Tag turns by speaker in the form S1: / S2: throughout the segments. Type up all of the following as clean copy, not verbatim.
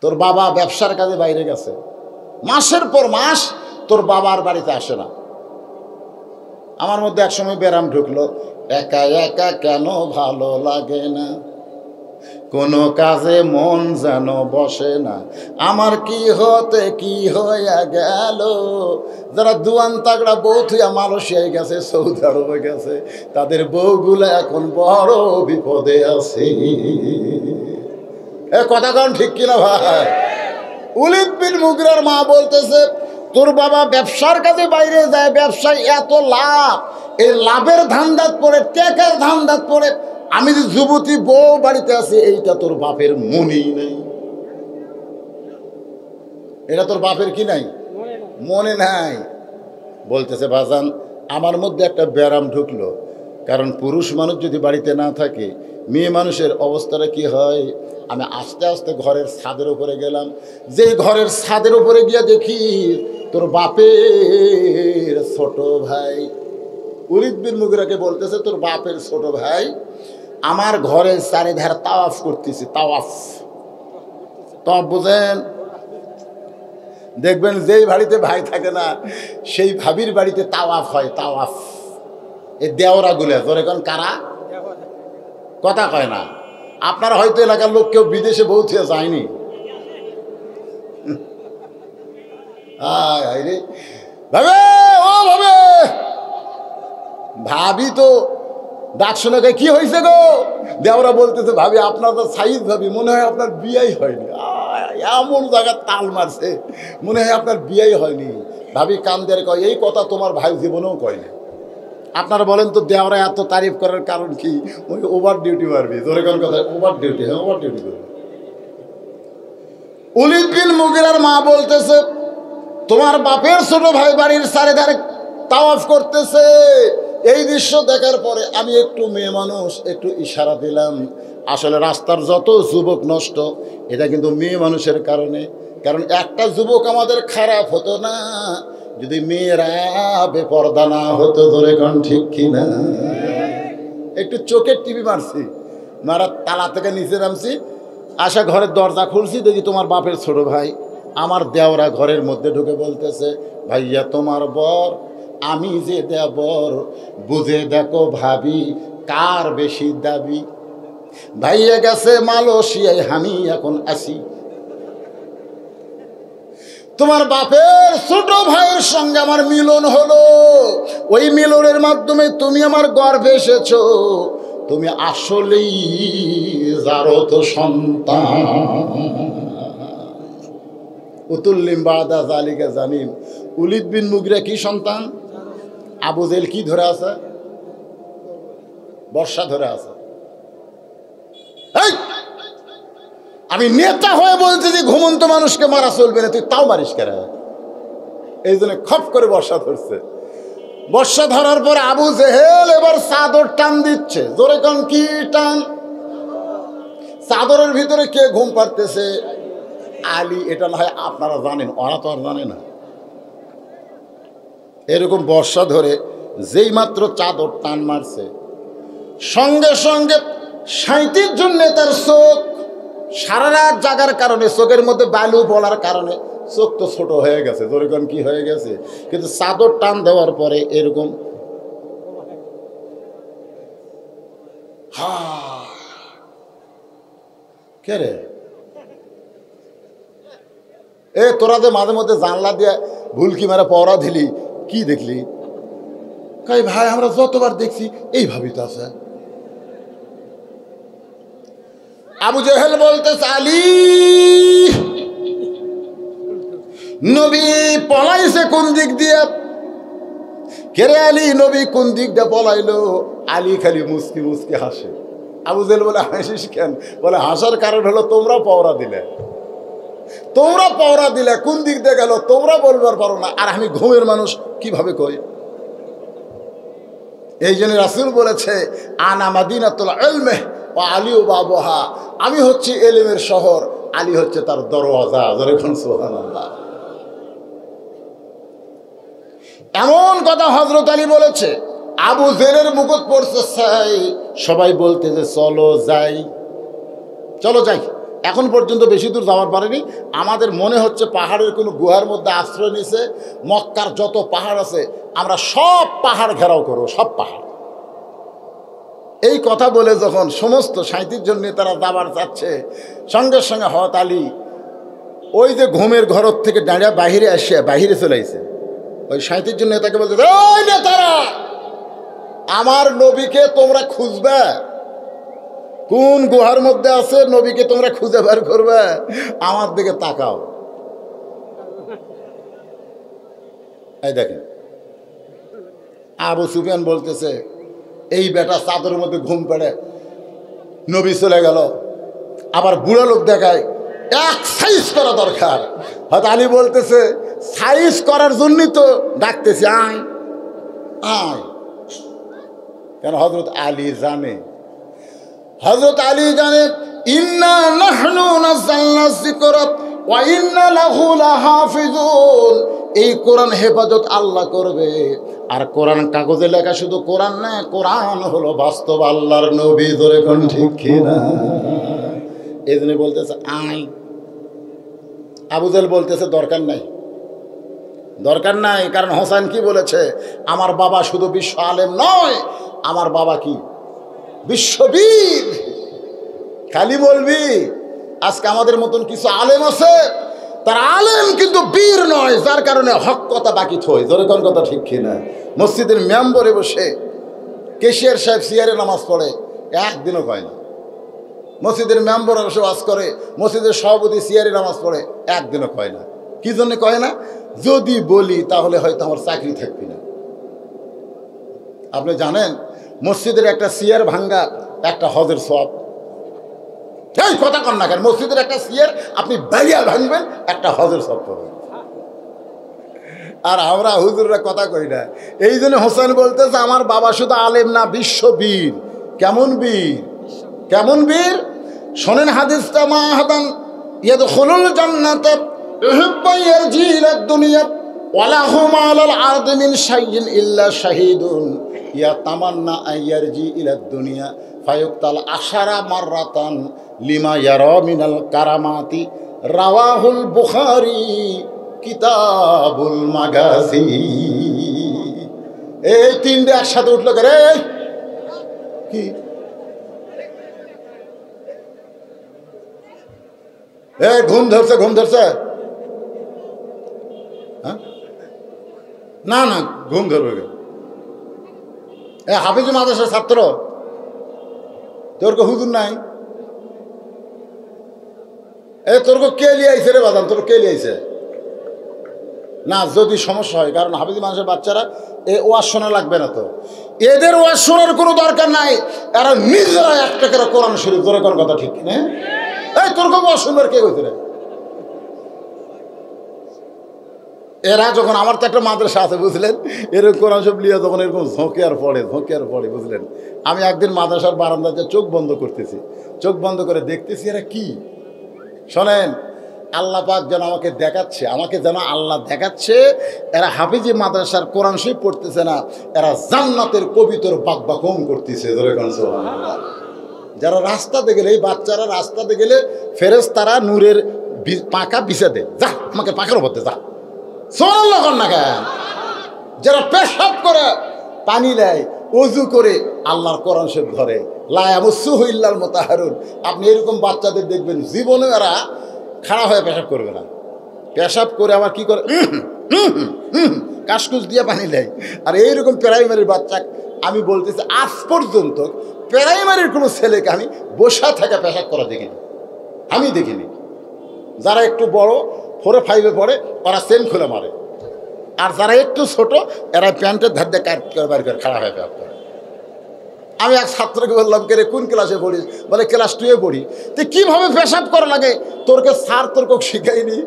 S1: তোর বাবা ব্যবসার কাজে বাইরে গেছে, মাসের পর মাস তোর বাবার বাড়িতে আসে না। আমার মধ্যে একসময় ব্যারাম ঢুকলো, একা একা কেন ভালো লাগে না, কোনো কাজে মন যেন বসে না, আমার কি হতে কি হইয়া গেল। যারা দুয়ান তাগড়া বউ থুয়া মালয়েশিয়ায় গেছে, সৌদি আরবে গেছে, তাদের বউগুলো এখন বড় বিপদে আছে। এ কথা কোন ঠিক কিনা ভাই? ওলীদ বিন মুগীরার মা বলতেছে, তোর বাবা ব্যবসার কাজে বাইরে যায়, ব্যবসায় এত লাভ, এই লাভের ধান্দাত পড়ে, টেকার ধান্দাত পড়ে আমি যে যুবতী বউ বাড়িতে আছি, এইটা তোর বাপের মনেই নাই। এটা তোর বাপের কি নাই? মনে নাই। বলতেছে বাজান, আমার মধ্যে একটা ব্যারাম ঢুকলো, কারণ পুরুষ মানুষ যদি বাড়িতে না থাকে, মেয়ে মানুষের অবস্থাটা কি হয়। আমি আস্তে আস্তে ঘরের ছাদের উপরে গেলাম, যে ঘরের ছাদের উপরে গিয়া দেখি তোর বাপের ছোট ভাই। ওলীদ বিন মুগীরাকে বলতেছে, তোর বাপের ছোট ভাই আমার ঘরের চারিধার তাওয়াফ করতেছি। তাওয়াফ বুঝেন? দেখবেন যেই বাড়িতে ভাই থাকে না, সেই ভাবির বাড়িতে তাওয়াফ হয়। তাওয়াফ এই দেওরা গুলো ধরে কোন কারা কথা কয় না। আপনারা হয়তো এলাকার লোক কেউ বিদেশে বউ থুয়ে যায়নি। রে ভাবে, ও ভাবে, ভাবি তো ডাক শুনে কি হয়েছে গো? দেওরা বলতেছে, ভাবি আপনার তো সাইজ ভাবি, মনে হয় আপনার বিয়াই হয়নি। এমন জায়গায় তাল মারছে, মনে হয় আপনার বিয়াই হয়নি। ভাবি কান্দের কয়, এই কথা তোমার ভাই জীবনেও কয়নি। আপনারা বলেন তো, দেওরা এত তারিফ করার কারণ কি? ওই ওভার ডিউটি মারবি, ধরে কোন কথা, ওভার ডিউটি। হ্যাঁ, ওভার ডিউটি করবে। ওলীদ বিন মুগীরার মা বলতেছে, তোমার বাপের ছোট ভাই বাড়ির চারিধারে তাওয়াফ করতেছে। এই দৃশ্য দেখার পরে আমি একটু মেয়ে মানুষ, একটু ইশারা দিলাম। আসলে রাস্তার যত যুবক নষ্ট, এটা কিন্তু মেয়ে মানুষের কারণে। কারণ একটা যুবক আমাদের খারাপ হতো না যদি মেয়েরা বেপরদা না হতো। ধরে কোন ঠিক কিনা? একটু চোখের টিভি মারছি, মারা তালা থেকে নিচে নামছি, আশা ঘরের দরজা খুলছি, দেখি তোমার বাপের ছোট ভাই আমার দেওরা ঘরের মধ্যে ঢুকে বলতেছে, ভাইয়া তোমার বর, আমি যে দেবর, বুঝে দেখো ভাবি কার বেশি দাবি। ভাইয়া গেছে মালয়েশিয়ায়, আমি এখন আসি। তোমার বাপের ছোট ভাইয়ের সঙ্গে আমার মিলন হলো, ওই মিলনের মাধ্যমে তুমি আমার গর্ভে এসেছো, তুমি আসলেই যারো তো সন্তান। উতুল্লিম বাদা জালিকা জানিম। ওলীদ বিন মুগীরা কি সন্তান? আবু জেহেল কি ধরে আছে? বর্ষা ধরে আছে। আমি নেতা হয়ে বলছি যে ঘুমন্ত মানুষকে মারা চলবে না, তুই তাও মারিস কেন? এই জন্য খপ করে বর্ষা ধরছে। বর্ষা ধরার পরে আবু জেহেল এবার চাদর টান দিচ্ছে। জোরে কোন কি টান? চাদরের ভিতরে কে ঘুম পাড়তেছে? আলী। এটা না হয় আপনারা জানেন, ওরা তো আর জানে না। এরকম বর্ষা ধরে যেই মাত্র চাদর টান মারছে, সঙ্গে সঙ্গে 37 জন নেতার চোখ সারা রাত জাগার কারণে, চোখের মধ্যে বালু বলার কারণে চোখ তো ছোট হয়ে গেছে। যেরকম কি হয়ে গেছে, কিন্তু চাদর টান দেওয়ার পরে এরকম কে রে এ, তোরা যে মাঝে মধ্যে জানলা দিয়ে ভুলকি মারা পড়া দিলি, কি দেখলি? কই ভাই আমরা যতবার দেখছি এইভাবেই তো আছে। আবু জেহেল বলতেছে, আলী নবী পলাইছে কোন দিক দিয়ে? কেরে আলী, নবী কোন দিক দিয়ে পলাইলো? আলী খালি মুসকি মুসকি হাসে। আবু জেহেল বলে, হাসিস কেন? বলে, হাসার কারণ হলো তোমরা পাওরা দিলে, তোমরা পাওরা দিলে, কোন দিক দিয়ে গেল তোমরা বলবার পারো না, আর আমি ঘুমের মানুষ কিভাবে কই? এই জন্য রাসূল বলেছে, আনা মাদিনাতুল ইলমি ওয়া আলিউ বাবুহা, আমি হচ্ছি এলেমের শহর, আলী হচ্ছে তার দরওয়াজা। যখন সুবহানাল্লাহ, এমন কথা হযরত আলী বলেছে। আবু জেহেলের মুকুট পড়ছে ছাই, সবাই বলতে যে চলো যাই, চলো যাই। এখন পর্যন্ত বেশি দূর যাওয়ার পারেনি। আমাদের মনে হচ্ছে পাহাড়ের কোনো গুহার মধ্যে আশ্রয় নিছে। মক্কার যত পাহাড় আছে আমরা সব পাহাড় ঘেরাও করবো, সব পাহাড়। এই কথা বলে যখন সমস্ত 37 জন নেতারা যাবার চাচ্ছে, সঙ্গে সঙ্গে হযরত আলী ওই যে ঘুমের ঘর থেকে দাঁড়িয়ে বাহিরে চলে আইছে। ওই 37 জন নেতাকে বলতে, ওই নেতারা, আমার নবীকে তোমরা খুঁজবে, কোন গুহার মধ্যে আছে নবীকে তোমরা খুঁজে বের করবে, আমার দিকে তাকাও। এই দেখেন আবু সুফিয়ান বলতেছে, এই বেটা চাদরের মধ্যে ঘুম পেড়ে নবী চলে গেল, আবার বুড়ো লোক দেখায়, এক সাইজ করা দরকার। হয়তো আলী বলতেছে, সাইজ করার জন্যই তো ডাকতেছি, আয় আয়। কেন হযরত আলী জানে, হযরত আলী জানে, ইন্না নাহনু নাযালনা যিকরা ওয়া ইন্না লাহু লাহাফিজুন। এই কোরআন হেফাজত আল্লাহ করবে। আর কোরআন কাগজে লেখা শুধু কোরআন না, কোরআন হলো বাস্তব আল্লাহর নবী। ধরে কোন ঠিক কিনা? এই জন্য বলতেছে আয়। আবু জাহেল বলতেছে দরকার নাই, দরকার নাই। কারণ হোসেন কি বলেছে, আমার বাবা শুধু বিশ্ব আলেম নয়, আমার বাবা কি বিশ্ববীর। খালি বলবি আজকে আমাদের মতন কিছু আলেম আছে, তার আলেম কিন্তু বীর নয়, যার কারণে হক কথা বাকি থই। ধরে কোন কথা ঠিক কিনা? মসজিদের মেম্বরে বসে কেশিয়ার সাহেব সিয়ারে নামাজ পড়ে, একদিনও কয় না। মসজিদের মেম্বর বসে ওয়াজ করে, মসজিদের সভাপতি সিয়ারে নামাজ পড়ে, একদিনও কয় না। কি জন্য কয় না? যদি বলি তাহলে হয়তো আমার চাকরি থাকবে না। আপনি জানেন মসজিদের একটা সিয়ার ভাঙ্গা একটা হজের সওয়াব। এই কথা কন না কেন? মসজিদের একটা সিয়ার আপনি বাইয়া ভাঙবেন, একটা হজের সওয়াব পাবেন। আর আমরা হুজুররা কথা কই না। এই জন্য হোসেন বলতেছে, আমার বাবা শুধু আলেম না, বিশ্ববীর। কেমন বীর? কেমন বীর? শোনেন হাদিসটা, মা হাদান ইয়াদখুলুল জান্নাত ইউহিব্বু ইয়ারজি ইলাদ দুনিয়া ওয়ালা হুম আলাল আরদি মিন শাইইন ইল্লা শাহিদুন ইয়াতামান্না আইয়ারজি ইলাদ দুনিয়া ফায়ুক্তাল আশারা মাররাতান লিমা ইয়ারা মিনাল কারামাতি। রাওয়াহুল বুখারী কিতাবুল মাগাজি। এই তিনটে একসাথে উঠলো করে কি? ঘুম ধরছে, ঘুম ধরছে? না না, ঘুম ধরবে। হাফিজ মাদ্রাসার ছাত্র, তোর কো হুজুর নাই? তোর কো কে লিয়ে আইছে রে বাদাম? তোর কে লিয়ে আইছে? না, যদি সমস্যা হয়, কারণ হাফিজ মানুষের বাচ্চারা ওয়াজ শোনা লাগবে না, তো এদের ওয়াজ শোনার কোনো দরকার নাই। এরা নিজেরা একটা করে কোরআন শরীফ ধরে কোন কথা ঠিক কিনা? তোর কো ওয়াজ শুনবার কে কইছে রে? এরা যখন, আমার তো একটা মাদ্রাসা আছে বুঝলেন, এরকম কোরআন সব লিয়ে যখন এরকম ঝোঁকে আর পড়ে বুঝলেন। আমি একদিন মাদ্রাসার বারান্দাতে চোখ বন্ধ করতেছি, চোখ বন্ধ করে দেখতেছি এরা কি। শোনেন, আল্লাহ পাক যেন আমাকে দেখাচ্ছে, আল্লাহ দেখাচ্ছে, এরা হাফিজি মাদ্রাসার কোরআন শরীফ পড়তেছে না, এরা জান্নাতের কবিতর বাকবাকুম করতেছে। যারা রাস্তাতে গেলে, এই বাচ্চারা রাস্তাতে গেলে ফেরেশতারা নূরের পাখা বিছা দেয়, যা আমাকে পাখার উপর যা। সুবহানাল্লাহ কর না কেন? যারা পেশাব করে, পানি নেয়, ওযু করে, আল্লাহর কোরআন শরীফ ধরে, লা ইয়ামুসুহু ইল্লাল মুতাহহারুন। আপনি এরকম বাচ্চাদের দেখবেন জীবনে এরা খাড়া হয়ে পেশাব করবে না। পেশাব করে আবার কি করে, কাশকুশ দিয়ে পানি নেয়। আর এইরকম প্রাইমারির বাচ্চা, আমি বলতেছি আজ পর্যন্ত প্রাইমারির কোনো ছেলেকে আমি বসা থেকে পেশাব করা দেখিনি, আমি দেখিনি। যারা একটু বড় 4 5 পড়ে ওরা চেন খুলে মারে, আর যারা একটু ছোট এরা প্যান্টের ধার দিয়ে কাট করে বার করে খাড়া হয়ে পেশাব করে। আমি এক ছাত্রকে বললাম, কে রে কোন ক্লাসে পড়িস? বলে ক্লাস 2-এ পড়ি। তো কীভাবে পেশাব করা লাগে তোরকে স্যার তোরকে শিখাইনি?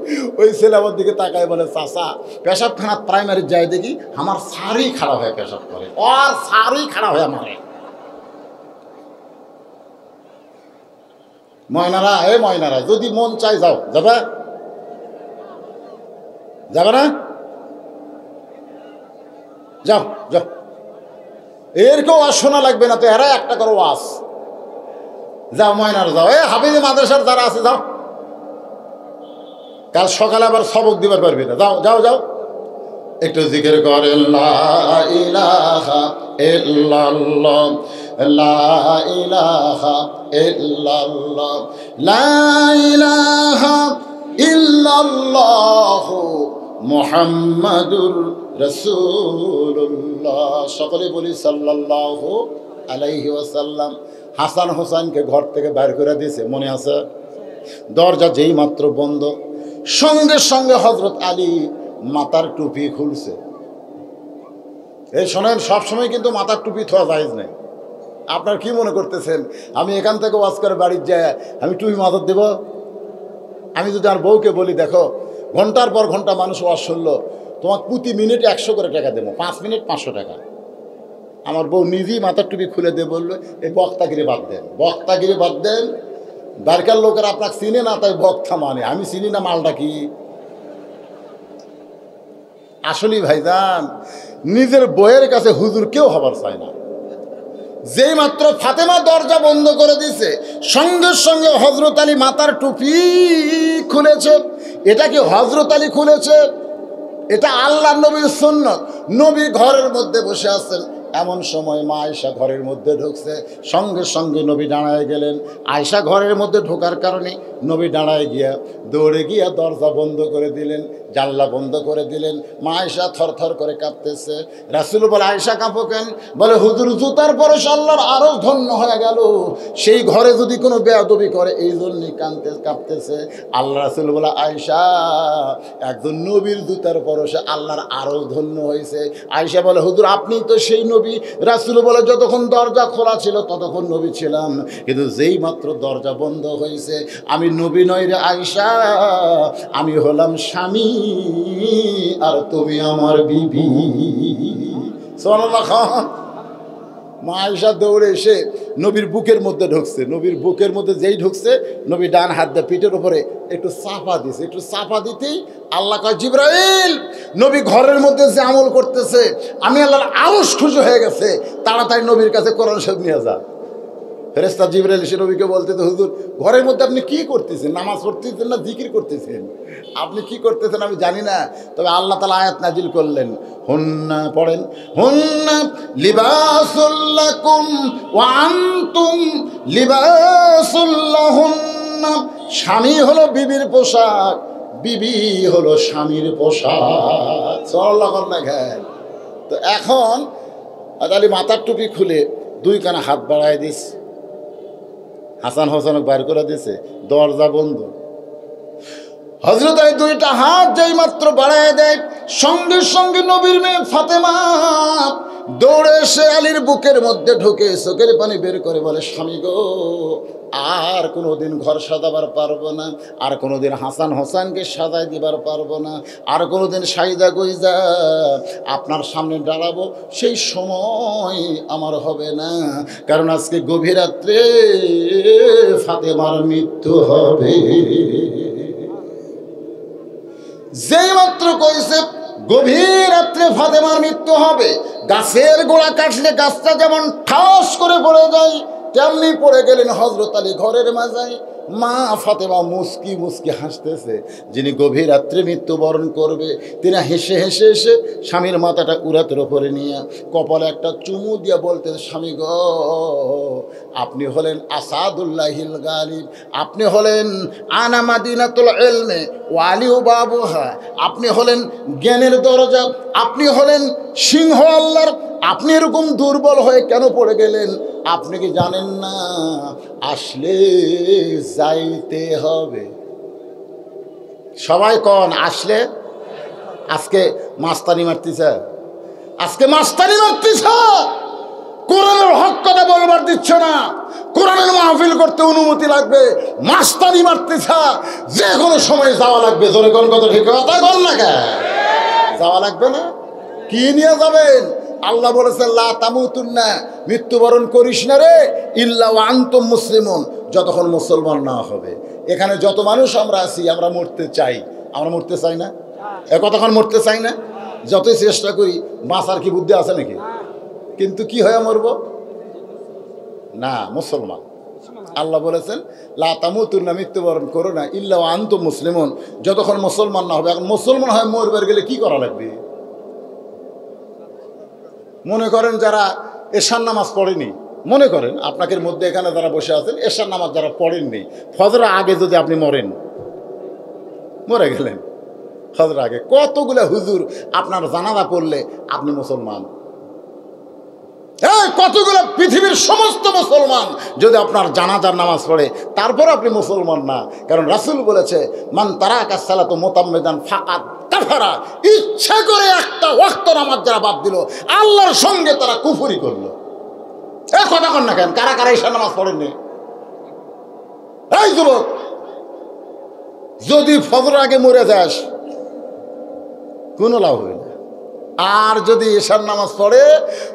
S1: ওই ছেলে আমার দিকে তাকায় বলে, চাচা পেশাবখানা প্রাইমারি যাই দেখি আমার স্যারই খাড়া হয়ে পেশাব করে, আর স্যারই খাড়া হয়ে মারে। ময়নারা, ময়নারা, যদি মন চাই যাও, যাবে? যাবে না? যাও যাও, এর কেউ ওয়াজ শোনা লাগবে না তো, এরা একটা করে ওয়াজ। যাও ময়নার যাও, হাফিজ মাদ্রাসার যারা আছে যাও। কাল সকালে আবার সবক দিবার পারবি না। যাও যাও যাও, একটু জিকির করেন লা ইলাহা ইল্লাল্লাহ, লা ইলাহা ইল্লাল্লাহ, লা ইলাহা ইল্লাল্লাহ মুহাম্মাদুর রাসূলুল্লাহ। সকলে বলি সাল্লাল্লাহু আলাইহি ওয়াসাল্লাম। হাসান হোসেনকে ঘর থেকে বাইর করে দিয়েছে, মনে আছে? দরজা যেই মাত্র বন্ধ, সঙ্গে সঙ্গে হযরত আলী মাথার টুপি খুলছে। এই শোনেন, সবসময় কিন্তু মাথার টুপি থোয়া জায়েজ নেই। আপনার কি মনে করতেছেন আমি এখান থেকে ওয়াজ করে বাড়ির যায় আমি টুপি মাথার দেব? আমি যদি আর বউকে বলি, দেখো ঘন্টার পর ঘন্টা মানুষ ওয়াজ শুনলো, তোমাকে প্রতি মিনিট 100 করে টাকা দেবো, 5 মিনিট 500 টাকা। আমার বউ নিজেই মাথার টুপি খুলে দিয়ে বললো, এই বক্তাগিরি বাদ দেন, বক্তাগিরি বাদ দেন। বারকার লোকের আপনাকে চিনে না, তাই বক্তা মানে। আমি চিনি না মালটা কি। আসলে ভাইজান, নিজের বইয়ের কাছে হুজুর কেউ হবার চায় না। যেই মাত্র ফাতেমা দরজা বন্ধ করে দিছে, সঙ্গে সঙ্গে হযরত আলী মাথার টুপি খুলেছে। এটা কি হযরত আলী খুলেছে? এটা আল্লাহর নবীর সুন্নাত। নবী ঘরের মধ্যে বসে আছেন, এমন সময় মা আয়েশা ঘরের মধ্যে ঢুকছে। সঙ্গে সঙ্গে নবী দাঁড়ায় গেলেন। আয়েশা ঘরের মধ্যে ঢোকার কারণে নবী দাঁড়ায় গিয়া দৌড়ে গিয়া দরজা বন্ধ করে দিলেন, জানলা বন্ধ করে দিলেন। মা আয়েশা থরথর করে কাঁপতেছে। রাসূল বলে, আয়েশা কাঁপো কেন? বলে, হুজুর জুতার পরে আল্লাহর আরো ধন্য হয়ে গেল, সেই ঘরে যদি কোনো বেয়াদবি করে এই জন্যই কাঁপতেছে। আল্লাহ রাসূল বলে, আয়েশা, একজন নবীর জুতার পরশে আল্লাহর আরো ধন্য হয়েছে। আয়েশা বলে, হুজুর আপনি তো সেই নবী। রাসূল বলে, যতক্ষণ দরজা খোলা ছিল ততক্ষণ নবী ছিলাম, কিন্তু যেই মাত্র দরজা বন্ধ হয়েছে আমি নবী নই রে আয়েশা, আমি হলাম স্বামী আর তুমি আমার বিবি। সুবহানাল্লাহ। মা আয়েশা দৌড়ে এসে নবীর বুকের মধ্যে ঢুকছে। নবীর বুকের মধ্যে যেই ঢুকছে, নবী ডান হাত দিয়ে পিঠের উপরে একটু চাপা দিছে। একটু চাপা দিতেই আল্লাহ কয়, জিবরাইল, নবী ঘরের মধ্যে যে আমল করতেছে আমি আল্লাহর আরশ খুশি হয়ে গেছে, তাড়াতাড়ি নবীর কাছে কোরআন শরীফ নিয়ে যা। ফেরেশতা জিবরাইল এসে নবীকে বলতেছে, হুজুর ঘরের মধ্যে আপনি কি করতেছেন? নামাজ পড়তেছেন না জিকির করতেছেন? আপনি কি করতেছেন আমি জানি না, তবে আল্লাহ তাআলা আয়াত নাজিল করলেন। হুন্না পড়েন, হুন্না লিবাসুল লাকুম ওয়া আনতুম লিবাসুল লাহুন্না। স্বামী হলো বিবির পোশাক, বিবি হলো স্বামীর পোশাক। সাল্লাল্লাহু আলাইহি। তো এখন আলী মাথার টুপি খুলে দুই কানা হাত বাড়ায় দিস, হাসান হোসেনকে বাইর করে দিছে, দরজা বন্ধ। হযরত আলী দুইটা হাত যেই মাত্র বাড়ায় দেয়, সঙ্গে সঙ্গে নবীর মেয়ে ফাতেমা দৌড়ে এসে আলীর বুকের মধ্যে ঢুকে চোখের পানি বের করে বলে, স্বামী গো, আর কোনোদিন ঘর সাজাবার পারবো না, আর কোনোদিন হাসান হোসেনকে সাজাই দিবার পারবো না, আর কোনোদিন সাইদা গইজা আপনার সামনে দাঁড়াবো সেই সময় আমার হবে না, কারণ আজকে গভীর রাত্রে ফাতেমার মৃত্যু হবে। যেই মাত্র কইছে গভীর রাত্রে ফাতেমার মৃত্যু হবে, গাছের গোড়া কাটলে গাছটা যেমন ঠাস করে পড়ে যায়, তেমনি পড়ে গেলেন হযরত আলী ঘরের মাঝায়। মা ফাতেমা মুস্কি মুস্কি হাসতেছে। যিনি গভীর রাত্রে মৃত্যুবরণ করবে তিনি হেসে হেসে এসে স্বামীর মাথাটা উরাতের ওপরে নিয়ে কপালে একটা চুমু দিয়ে বলতে, স্বামী গো, আপনি হলেন আসাদুল্লাহিল গালিব, আপনি হলেন আনা মাদিনাতুল ইলমে ওয়া আলিউ বাবুহা, আপনি হলেন জ্ঞানের দরজা, আপনি হলেন সিংহ আল্লাহর। আপনি এরকম দুর্বল হয়ে কেন পড়ে গেলেন? আপনি কি জানেন না আসলে যাইতে হবে? সবাই কন আসলে। আজকে মাস্তানি মারতেছে, আজকে মাস্তানি মারতেছে, কোরআনের হক কথা বলবার দিচ্ছ না, কোরআনের মাহফিল করতে অনুমতি লাগবে, মাস্তানি মারতেছে, যে কোনো সময় যাওয়া লাগবে। জোরে কোন কথা ঠিক কথা বল না, কে যাওয়া লাগবে না? কি নিয়ে যাবেন? আল্লাহ বলেছেন, লা তামুতুন্না, মৃত্যুবরণ করিস না রে, ইল্লা ওয়া আনতুম মুসলিমুন, যতক্ষণ মুসলমান না হবে। এখানে যত মানুষ আমরা আছি, আমরা মরতে চাই, আমরা মরতে চাই না? কতক্ষণ মরতে চাই না? যতই চেষ্টা করি, বাঁচার কি বুদ্ধি আছে নাকি? কিন্তু কি হয়ে মরব না? মুসলমান। আল্লাহ বলেছেন লা তামুতুন্না, মৃত্যুবরণ করো না ইল্লা ওয়া আনতুম মুসলিমুন, যতক্ষণ মুসলমান না হবে। এখন মুসলমান হয় মরবার গেলে কি করা লাগবে? মনে করেন যারা এশার নামাজ পড়েনি, মনে করেন আপনাদের মধ্যে এখানে যারা বসে আছেন এশার নামাজ যারা পড়েননি, ফজর আগে যদি আপনি মরে গেলেন, ফজর আগে কতগুলো হুজুর আপনার জানাজা পড়লে আপনি মুসলমান। কতগুলো পৃথিবীর সমস্ত মুসলমান যদি আপনার জানাজার নামাজ পড়ে তারপর আপনি মুসলমান না। কারণ রাসূল বলেছে মান তারাকা সালাতু মুতাম্মিদান ফাকাদ কাফারা, ইচ্ছা করে একটা ওয়াক্ত নামাজ যারা বাদ দিল আল্লাহর সঙ্গে তারা কুফরি করলো। কথা কন না কেন? কারা কারা ঈশার নামাজ পড়েননি? এই যুবক, যদি ফজর আগে মরে যাস কোনো লাভ হবে না। আর যদি ঈশার নামাজ পড়ে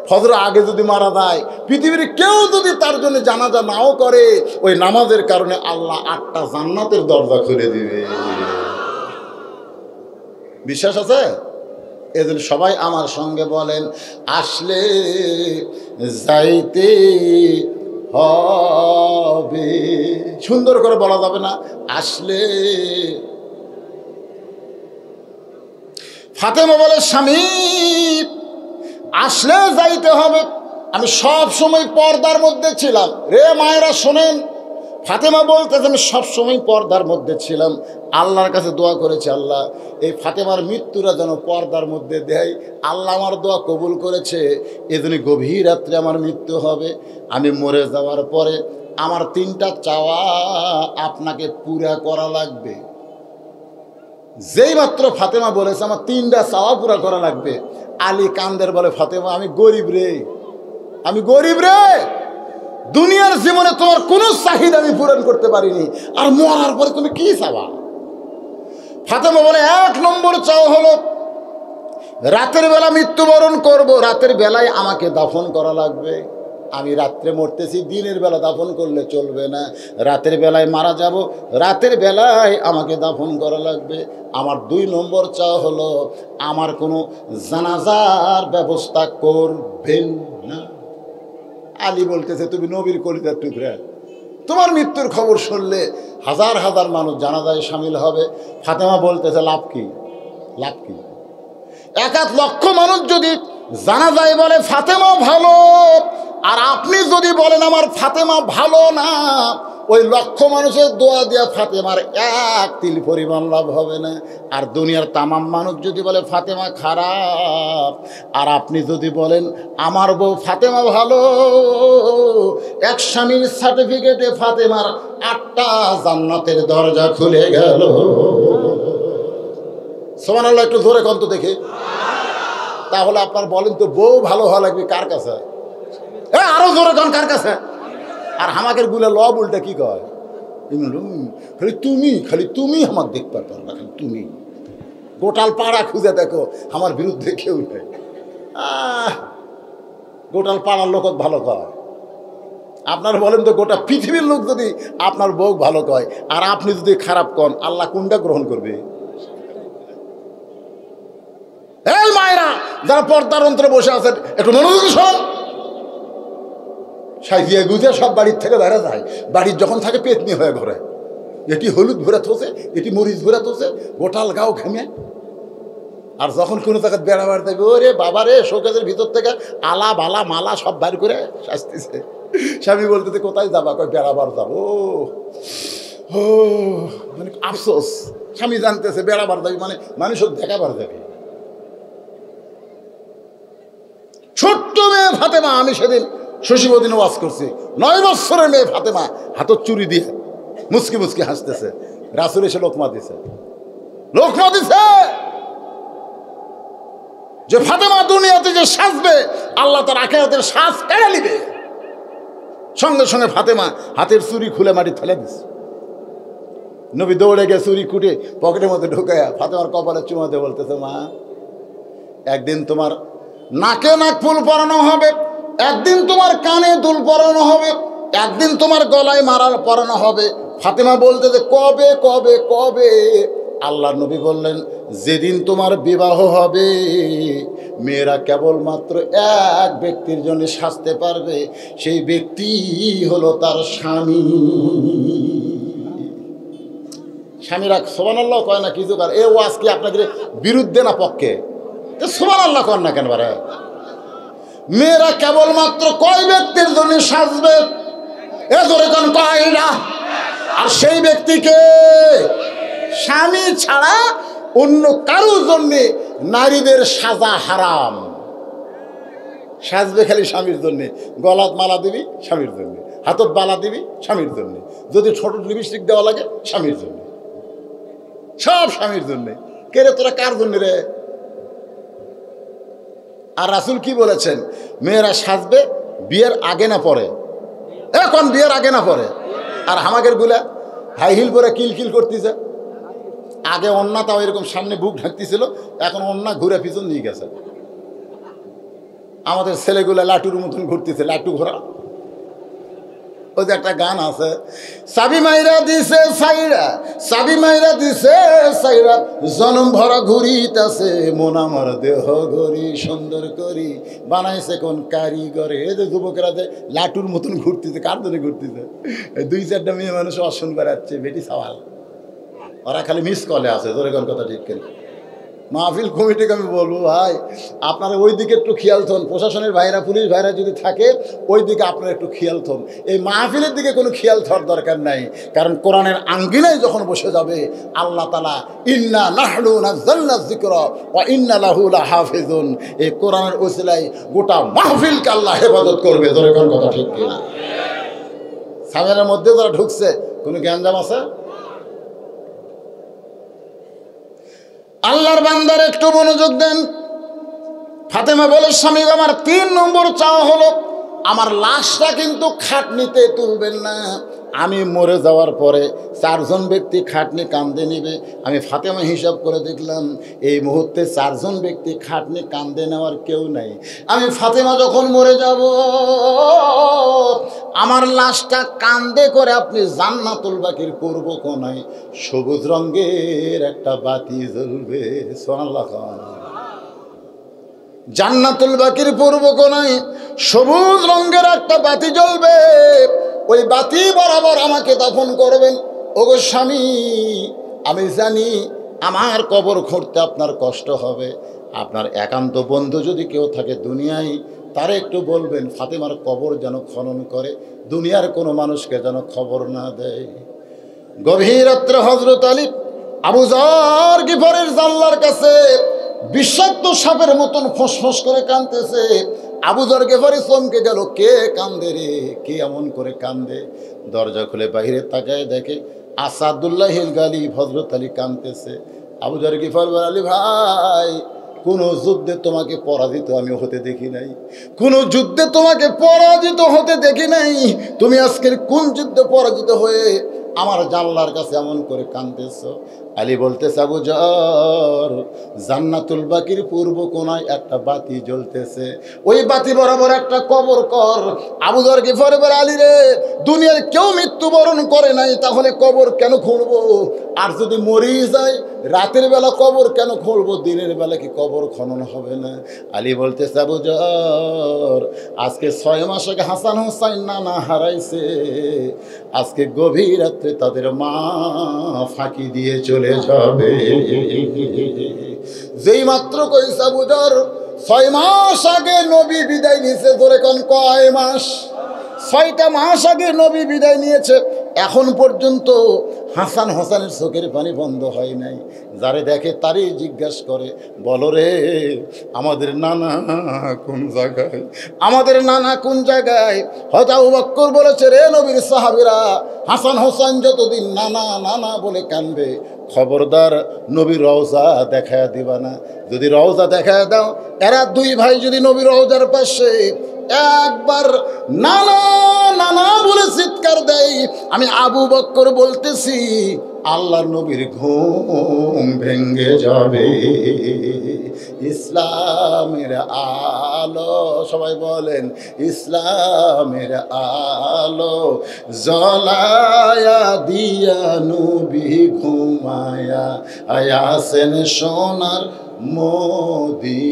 S1: ফজর আগে যদি মারা যায়, পৃথিবীর কেউ যদি তার জন্য জানাজা নাও করে, ওই নামাজের কারণে আল্লাহ 8টা জান্নাতের দরজা খুলে দিবে। বিশ্বাস আছে? এজন্য সবাই আমার সঙ্গে বলেন, আসলে যাইতে হবে। সুন্দর করে বলা যাবে না? আসলে। ফাতেমা বলে, স্বামী আসলে যাইতে হবে। আমি সব সময় পর্দার মধ্যে ছিলাম। রে মায়েরা শোনেন, ফাতেমা বলতেছে আমি সবসময় পর্দার মধ্যে ছিলাম, আল্লাহর কাছে দোয়া করেছি আল্লাহ এই ফাতেমার মৃত্যুরা যেন পর্দার মধ্যে দেয়। আল্লাহ আমার দোয়া কবুল করেছে, এজন্য গভীর রাত্রে আমার মৃত্যু হবে। আমি মরে যাওয়ার পরে আমার 3টা চাওয়া আপনাকে পুরা করা লাগবে। যেই মাত্র ফাতেমা বলেছে আমার 3টা চাওয়া পুরা করা লাগবে, আলী কান্দের বলে, ফাতেমা আমি গরিব রে, আমি গরিব রে, দুনিয়ার জীবনে তোমার কোনো চাহিদা আমি পূরণ করতে পারিনি, আর মরার পরে তুমি কি চাওয়া? ফাতেমা বলে, 1 নম্বর চাওয়া হলো রাতের বেলা মৃত্যুবরণ করব, রাতের বেলায় আমাকে দাফন করা লাগবে। আমি রাত্রে মরতেছি, দিনের বেলা দাফন করলে চলবে না, রাতের বেলায় মারা যাব, রাতের বেলায় আমাকে দাফন করা লাগবে। আমার 2 নম্বর চাওয়া হলো আমার কোনো জানাজার ব্যবস্থা করবেন না। আলী বলতেছে, তুমি নবীর কলিজার টুকরা, তোমার মৃত্যুর খবর শুনলে হাজার হাজার মানুষ জানাজায় সামিল হবে। ফাতেমা বলতেছে, লাভ কি? লাভ কি? 1 লক্ষ মানুষ যদি জানাজায় বলে ফাতেমা ভালো, আর আপনি যদি বলেন আমার ফাতেমা ভালো না, ওই লক্ষ মানুষের দোয়া দিয়া ফাতেমার 1 তিল পরিমাণ লাভ হবে না। আর দুনিয়ার তামাম মানুষ যদি বলে ফাতেমা খারাপ, আর আপনি যদি বলেন আমার বউ ফাতেমা ভালো, এক স্বামীর সার্টিফিকেটে ফাতেমার 8টা জান্নাতের দরজা খুলে গেল। সুবহানাল্লাহ, একটু ধরে কন্ত দেখে। তাহলে আপনার বলেন তো বউ ভালো হওয়া লাগবে কার কাছে? আরো জোরে কন, কার কাছে? আর আমাদের গুলা লব উল্টা কি কয়, খালি তুমি আমার দেখতে পারো না, খালি তুমি। গোটাল পাড়া খুঁজে দেখো আমার বিরুদ্ধে কেউ নেই। গোটাল পাড়ার লোক ভালো কয়। আপনার বলেন তো গোটা পৃথিবীর লোক যদি আপনার বউ ভালো কয় আর আপনি যদি খারাপ কন, আল্লাহ কোনটা গ্রহণ করবে? এই মায়েরা যারা পর্দার অন্তরে বসে আছেন, একটু মনোযোগ শোন। সাইজিয়া গুজিয়া সব বাড়ির থেকে বেড়া যায়, বাড়ির যখন থাকে পেতনি হয়ে ঘরে, এটি হলুদ ভরে থোছে, এটি মরিচ ভরে থোছে, গোটাল গাও ঘেমে। আর যখন কোনো জায়গায় বেড়াবার দেবে, ওরে বাবা রে, শোকেজের ভিতর থেকে আলা বালা মালা সব বার করে শাস্তিছে। স্বামী বলতেছে, কোথায় যাবা? কয় বেড়াবার যাবো। ও মানে আফসোস, স্বামী জানতেছে বেড়াবার যাবি মানে মানুষের দেখাবার যাবে। ছোট্ট মেয়ে ফাতেমা, আমি সেদিন শশীবদিনে ওয়াজ করছি, 9 বছরের মেয়ে ফাতেমা হাতত চুরি দিয়ে মুচকি মুচকি হাসতেছে, রাসূল এসে লোকমা দিছে, লোকমা দিছে যে ফাতেমা দুনিয়াতে যে সাজবে আল্লাহ তার আখিরাতের সাজ কেড়ে নিবে। সঙ্গে সঙ্গে ফাতেমা হাতের চুরি খুলে মাটি ফেলে দিছে। নবী দৌড়ে গিয়ে চুরি কুটে পকেটের মধ্যে ঢুকাইয়া ফাতেমার কপালে চুমা দিয়ে বলতেছে, মা একদিন তোমার নাকে নাক ফুল পরানো হবে, একদিন তোমার কানে দুল পরানো হবে, একদিন তোমার গলায় মারাল পরানো হবে। ফাতেমা বলতে যে কবে কবে কবে? আল্লাহ নবী বললেন, যেদিন তোমার বিবাহ হবে মেয়েরা কেবলমাত্র এক ব্যক্তির জন্য সাজতে পারবে, সেই ব্যক্তি হলো তার স্বামী। স্বামীরা সুবহানাল্লাহ কয় না কিছু কার, এ ওয়াজ কি আপনাদের বিরুদ্ধে না পক্ষে? সুবহানাল্লাহ কর না কেন বারে? মেয়েরা কেবলমাত্র কয় ব্যক্তির জন্য সাজবে? এ ধরে কোন কয়টা? আর সেই ব্যক্তিকে স্বামী ছাড়া অন্য কারোর জন্য নারীদের সাজা হারাম। সাজবে খালি স্বামীর জন্য, গলাত মালা দিবি স্বামীর জন্য, হাতত বালা দিবি স্বামীর জন্য, যদি ছোট লিপস্টিক দেওয়া লাগে স্বামীর জন্য, সব স্বামীর জন্য। কে রে তোরা কার জন্য রে? আর রাসূল কি বলেছেন? মেয়েরা সাজবে বিয়ের আগে না পরে। এখন বিয়ের আগে না পরে। আর হামাকের গুলা হাই হিল পরে কিলকিল করতেছে। আগে অন্যা তাও এরকম সামনে বুক ঢাকতেছিল, এখন অন্যা ঘুরে পিছন দিয়ে গেছে। আমাদের ছেলেগুলা লাটুর মতন ঘুরতেছে, লাটু ঘোরা। ওই যে একটা গান আছে, চাবি মাইরা দিছে সাইরা, চাবি মাইরা দিছে সাইরা, জনম ভরা ঘুরিতাছে মন আমার দেহ ঘড়ি, সুন্দর করি বানাইছে কোন কারিগরে। এই যে যুবকেরা যে লাটুর মতন ঘুরতেছে, কার ধরে ঘুরতেছে? দুই চারটা মেয়ে মানুষ অসন বেড়াচ্ছে, বেটি সওয়াল। ওরা খালি মিস কলে আছে, ধরে কোন কথা ঠিক করে। মাহফিল কমিটিকে আমি বলবো, ভাই আপনারা ওই দিকে একটু খেয়াল থন। প্রশাসনের ভাইরা, পুলিশ ভাইরা যদি থাকে ওই দিকে আপনারা একটু খেয়াল থন। এই মাহফিলের দিকে কোনো খেয়াল থাকার দরকার নাই, কারণ কোরআনের আঙ্গিনায় যখন বসে যাবে আল্লাহ তাআলা ইন্না নাহনু নাযালনা যিকরা ওয়া ইন্না লাহু লাহাফিজুন, এই কোরআনের ওসিলায় গোটা মাহফিলকে আল্লাহ হেফাজত করবে। ধরে কোন কথা ঠিক কিনা? সামনের মধ্যে যারা ঢুকছে কোনো গ্যাঞ্জাম আছে? আল্লাহর বান্দার একটু মনোযোগ দেন। ফাতেমা বলে, স্বামী আমার 3 নম্বর চাওয়া হলো আমার লাশটা কিন্তু খাটনিতে তুলবেন না। আমি মরে যাওয়ার পরে 4 জন ব্যক্তি খাটনি কান্দে নিবে। আমি ফাতেমা হিসাব করে দেখলাম এই মুহূর্তে 4 জন ব্যক্তি খাটনি কান্দে নেওয়ার কেউ নাই। আমি ফাতেমা যখন মরে যাব আমার লাশটা কান্দে করে আপনি জান্নাতুল বাকির পূর্ব কোণায় সবুজ রঙের একটা বাতি জ্বলবে। সুবহানাল্লাহ। জান্নাতুল বাকির পূর্ব কোণায় সবুজ রঙের একটা বাতি জ্বলবে, ওই বাতি বরাবর আমাকে দাফন করবেন। ওগো স্বামী, আমি জানি আমার কবর খুঁড়তে আপনার কষ্ট হবে। আপনার একান্ত বন্ধু যদি কেউ থাকে দুনিয়ায়, তারে একটু বলবেন ফাতেমার কবর যেন খনন করে, দুনিয়ার কোনো মানুষকে যেন খবর না দেয়। গভীর রাত্রে হযরত আলী আবু যর গিফারের জানলার কাছে বিষাক্ত সাপের মতন ফসফস করে কাঁদতেছে। আবু যর গিফারি চমকে গেল, কে কান্দে রে, কে এমন করে কান্দে? দরজা খুলে বাইরে তাকায় দেখে আসাদুল্লাহিল গালিব হযরত আলী কাঁদতেছে। আবু যর গিফার বলে, আলী ভাই, কোনো যুদ্ধে তোমাকে পরাজিত আমি হতে দেখি নাই, কোনো যুদ্ধে তোমাকে পরাজিত হতে দেখি নাই। তুমি আজকের কোন যুদ্ধে পরাজিত হয়ে আমার জানলার কাছে এমন করে কাঁদতেছ? আলী বলতেছে, আবু যর, জান্নাতুল বাকির পূর্ব কোণায় একটা বাতি জ্বলতেছে, ওই বাতি বরাবর একটা কবর কর। আবু যর গিফারি বলে, আলী রে, দুনিয়ার কেউ মৃত্যুবরণ করে নাই, তাহলে কবর কেন খুঁড়বো? আর যদি মরেই যায় রাতের বেলা কবর কেন খুঁড়বো? দিনের বেলা কি কবর খনন হবে না? আলী বলতেছে, আবু যর, আজকে 6 মাস আগে হাসান হোসাইন নানা হারাইছে, আজকে গভীর রাত্রে তাদের মা ফাঁকি দিয়ে চলে যাবে। যেই মাত্র কইছে আবু যর 6 মাস আগে নবী বিদায় নিয়েছে। ধরে কোন কয় মাস? 6টা মাস আগে নবী বিদায় নিয়েছে। এখন পর্যন্ত হাসান হোসেনের চোখের পানি বন্ধ হয় নাই। যারে দেখে তারই জিজ্ঞাসা করে, বলো রে, আমাদের নানা কোন জায়গায়? আমাদের নানা কোন জায়গায়? হয়তো আবু বকর বলেছে, রে নবীর সাহাবীরা, হাসান হোসেন যতদিন নানা নানা বলে কানবে, খবরদার নবীর রওজা দেখায় দিবা না। যদি রওজা দেখায় দাও, এরা 2 ভাই যদি নবীর রওজার পাশে একবার নানা নানা বলে চিৎকার দেয়, আমি আবু বকর বলতেছি আল্লাহ নবীর ঘুম ভেঙ্গে যাবে। ইসলামের আলো, সবাই বলেন ইসলামের আলো জ্বলায়া দিয়া নবী ঘুমায়া আয়াসেন সোনার মদিনায়।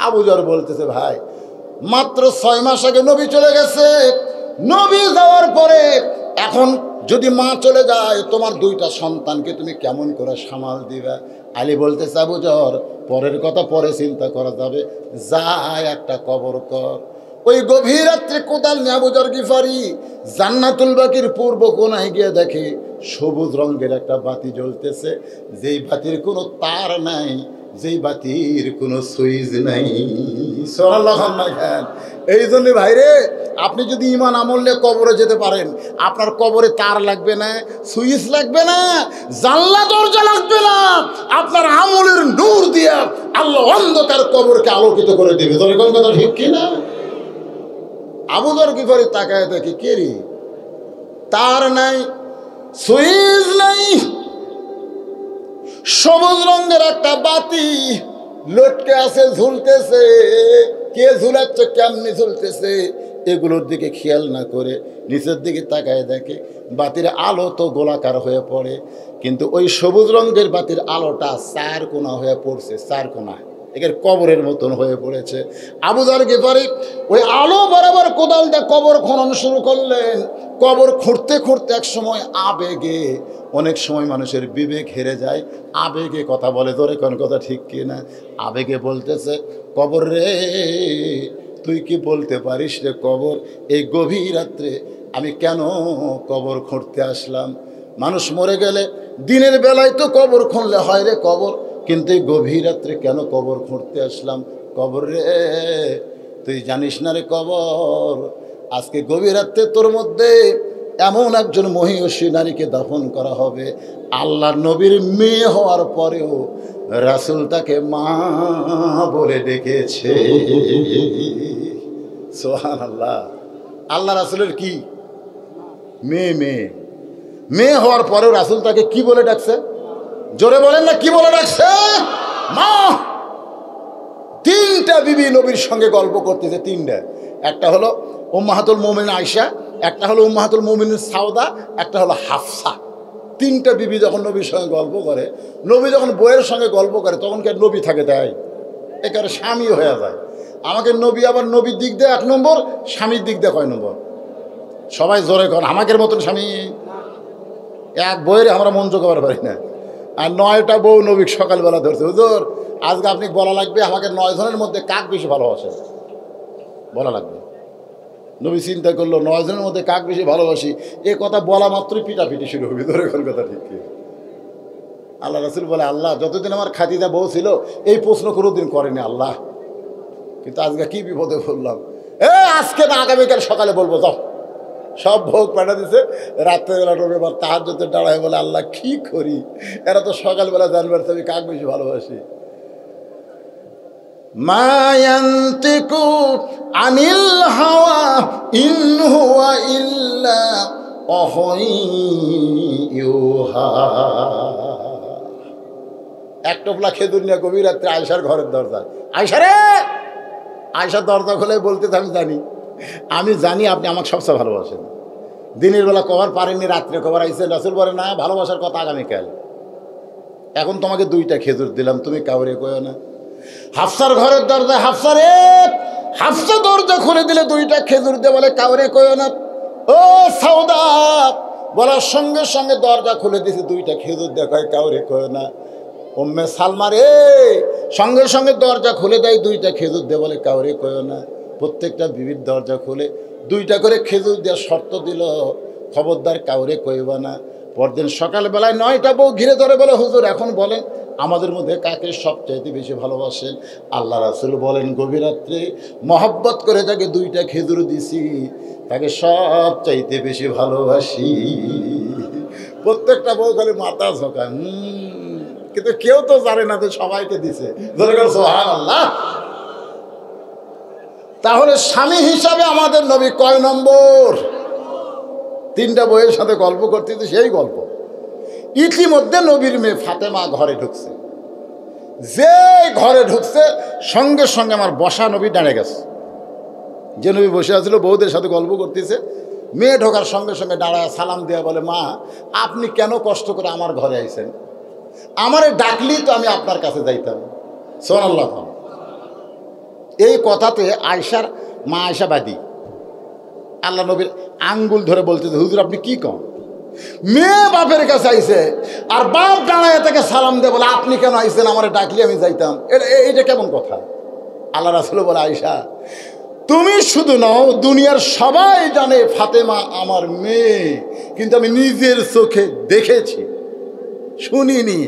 S1: আবু যর বলতেছে, ভাই মাত্র 6 মাস আগে নবী চলে গেছে, নবী যাওয়ার পরে এখন যদি মা চলে যায় তোমার 2টা সন্তানকে তুমি কেমন করে সামাল দিবা? আলী বলতেছে, আবু যর পরের কথা পরে চিন্তা করা যাবে, যা একটা কবর কর। ওই গভীর রাত্রে কোদাল নিয়ে আবু যর গিফারি জান্নাতুল বাকির পূর্ব কোণায় গিয়ে দেখে সবুজ রঙের একটা বাতি জ্বলতেছে, যেই বাতির কোনো তার নাই, যেই বাতির কোনো সুইচ নাই। এই জন্য ভাইরে, আপনি যদি ইমান আমলে কবরে যেতে পারেন, আপনার কবরে তার লাগবে না, সুইচ লাগবে না, জানলা দরজা লাগবে না, আপনার আমলের নূর দিয়া আল্লাহ অন্ধকার কবরকে আলোকিত করে দেবে। তোর কোন কথা ঠিক কিনা? আবু যর গিফারি তাকায় দেখে, কে রে, তার নাই, সুইচ নাই, সবুজ রঙের একটা বাতি লটকে আছে, ঝুলতেছে। কে ঝুলাচ্ছে, কেমনি ঝুলতেছে, এগুলোর দিকে খেয়াল না করে নিচের দিকে তাকায় দেখে বাতির আলো তো গোলাকার হয়ে পড়ে, কিন্তু ওই সবুজ রঙের বাতির আলোটা 4 কোণা হয়ে পড়ছে, 4 কোণা একের কবরের মতন হয়ে পড়েছে। আবু যর গিফারি ওই আলো বরাবর কোদালটা কবর খনন শুরু করলেন। কবর খুঁড়তে খুঁড়তে এক সময় আবেগে, অনেক সময় মানুষের বিবেক হেরে যায়, আবেগে কথা বলে। তোরে কোন কথা ঠিক কিনা? আবেগে বলতেছে, কবর রে তুই কি বলতে পারিস রে কবর, এই গভীর রাত্রে আমি কেন কবর খুঁড়তে আসলাম? মানুষ মরে গেলে দিনের বেলায় তো কবর খুঁড়লে হয় রে কবর, কিন্তু এই গভীর রাত্রে কেন কবর খুঁড়তে আসলাম? কবর রে তুই জানিস না রে কবর, আজকে গভীর রাত্রে তোর মধ্যে এমন একজন মহিষী নারীকে দাফন করা হবে, আল্লাহর নবীর মেয়ে হওয়ার পরেও রাসূল তাকে মা বলে ডেকেছে। সুবহানাল্লাহ। আল্লাহ রাসূলের কি মেয়ে, মেয়ে মেয়ে হওয়ার পরেও রাসূল তাকে কি বলে ডাকছে? জোরে বলেন না, কি বলে ডাকছে? মা। 3টা বিবি নবীর সঙ্গে গল্প করতেছে, 3টা। একটা হলো উম্মাহাতুল মুমিনিন আয়েশা, একটা হলো উম্মাহাতুল মুমিনিন সাউদা, একটা হলো হাফসা। 3টা বিবি যখন নবীর সঙ্গে গল্প করে, নবী যখন বইয়ের সঙ্গে গল্প করে, তখন কি নবী থাকে দেয়? একেবারে স্বামী হয়ে যায়। আমাকে নবী আবার নবীর দিক দিয়ে 1 নম্বর, স্বামীর দিক দিয়ে কয় নম্বর? সবাই জোরে কন, আমাদের মতন স্বামী এক বইয়ের আমরা মঞ্চ করার পারি না। আর 9টা বউ নবী সকালবেলা ধরছে, হুজুর আজকে আপনি বলা লাগবে আমাকে 9 জনের মধ্যে কাক বেশি ভালোবাসে, বলা লাগবে। নবী চিন্তা করলো 9 জনের মধ্যে কাক বেশি ভালোবাসি, এ কথা বলা মাত্রই পিটাপিটি শুরু হবে। ধরে কোন কথা ঠিক কি? আল্লাহ রাসূল বলে, আল্লাহ যতদিন আমার খাদিজা বউ ছিল এই প্রশ্ন কোনোদিন করেনি আল্লাহ, কিন্তু আজকে কি বিপদে পড়লাম। আজকে না, আগামীকাল সকালে বলবো, যাও। সব ভোগ পাঠা দিছে, রাত্রেবেলা রবিবার তাহাজ্জুদে দাঁড়ায় বলে, আল্লাহ কি করি, এরা তো সকালবেলা জানবার আমি কাক বেশি ভালোবাসি। মা ইয়ান্তিকু আনিল হাওয়া ইন হুয়া ইল্লা ওয়াহয়ুহা। এক টোপলা খেজুর নিয়ে গভীর রাত্রে আয়েশার ঘরের দরজায়, আয়েশা রে, আয়েশার দরজা খুলে বলতে আমি জানি আপনি আমাকে সবচেয়ে ভালোবাসেন। দিনের বেলা কবার পারেননি, রাত্রে কবার আইসেন। রাসূল বলে, না, ভালোবাসার কথা আগামীকাল, এখন তোমাকে 2টা খেজুর দিলাম, তুমি কাউরে কয়ো না। হাফসার ঘরের দরজা, হাফসা রে, হাফসা দরজা খুলে দিলে 2টা খেজুর দিয়ে বলে, কাউরে কয়ো না। ও সাউদা বলার সঙ্গে সঙ্গে দরজা খুলে দিয়েছে, 2টা খেজুর দিয়ে কয়, কাউরে কয়ো না। উম্মে সালমা রে সঙ্গে সঙ্গে দরজা খুলে দেয়, 2টা খেজুর দিয়ে বলে, কাউরে কয়ো না। প্রত্যেকটা বিবির দরজা খুলে 2টা করে খেজুর দেওয়ার শর্ত দিল, খবরদার কাউরে কইবা না। পরদিন সকালবেলায় 9টা বউ ঘিরে ধরে বলে, হুজুর এখন বলেন আমাদের মধ্যে কাকে সবচাইতে বেশি ভালোবাসেন? আল্লাহ রাসূল বলেন, গভীর রাত্রে মহব্বত করে যাকে 2টা খেজুর দিছি তাকে সবচাইতে বেশি ভালোবাসি। প্রত্যেকটা বউ খালি মাথা ঝোঁকায়, কিন্তু কেউ তো জানে না যে সবাইকে দিছে। সুবহানাল্লাহ। তাহলে স্বামী হিসাবে আমাদের নবী কয় নম্বর? তিনটা বইয়ের সাথে গল্প করতেছে, সেই গল্প। ইতিমধ্যে নবীর মেয়ে ফাতেমা ঘরে ঢুকছে। যে ঘরে ঢুকছে সঙ্গে সঙ্গে আমার বসা নবী দাঁড়িয়ে গেছে। যে নবী বসে আছিল বউদের সাথে গল্প করতেছে, মেয়ে ঢোকার সঙ্গে সঙ্গে দাঁড়ায় সালাম দেওয়া বলে, মা আপনি কেন কষ্ট করে আমার ঘরে আইছেন? আমারে ডাকলি তো আমি আপনার কাছে যাইতাম। সুবহানাল্লাহ। এই কথাতে আয়েশার মা আয়েশা বাদী, আল্লাহ নবীর আঙ্গুল ধরে বলতেছে, হুজুর আপনি কি কন? মেয়ে বাপের কাছে আইছে আর বাপ দাঁড়ায় তাকে সালাম দিয়ে বলে আপনি কেন আইছেন? আমারে ডাকলি আমি যাইতাম। এটা কেমন কথা? আল্লাহ রাসূল বলে, আয়েশা তুমি শুধু নাও, দুনিয়ার সবাই জানে ফাতেমা আমার মেয়ে, কিন্তু আমি নিজের চোখে দেখেছি, শুনিনি,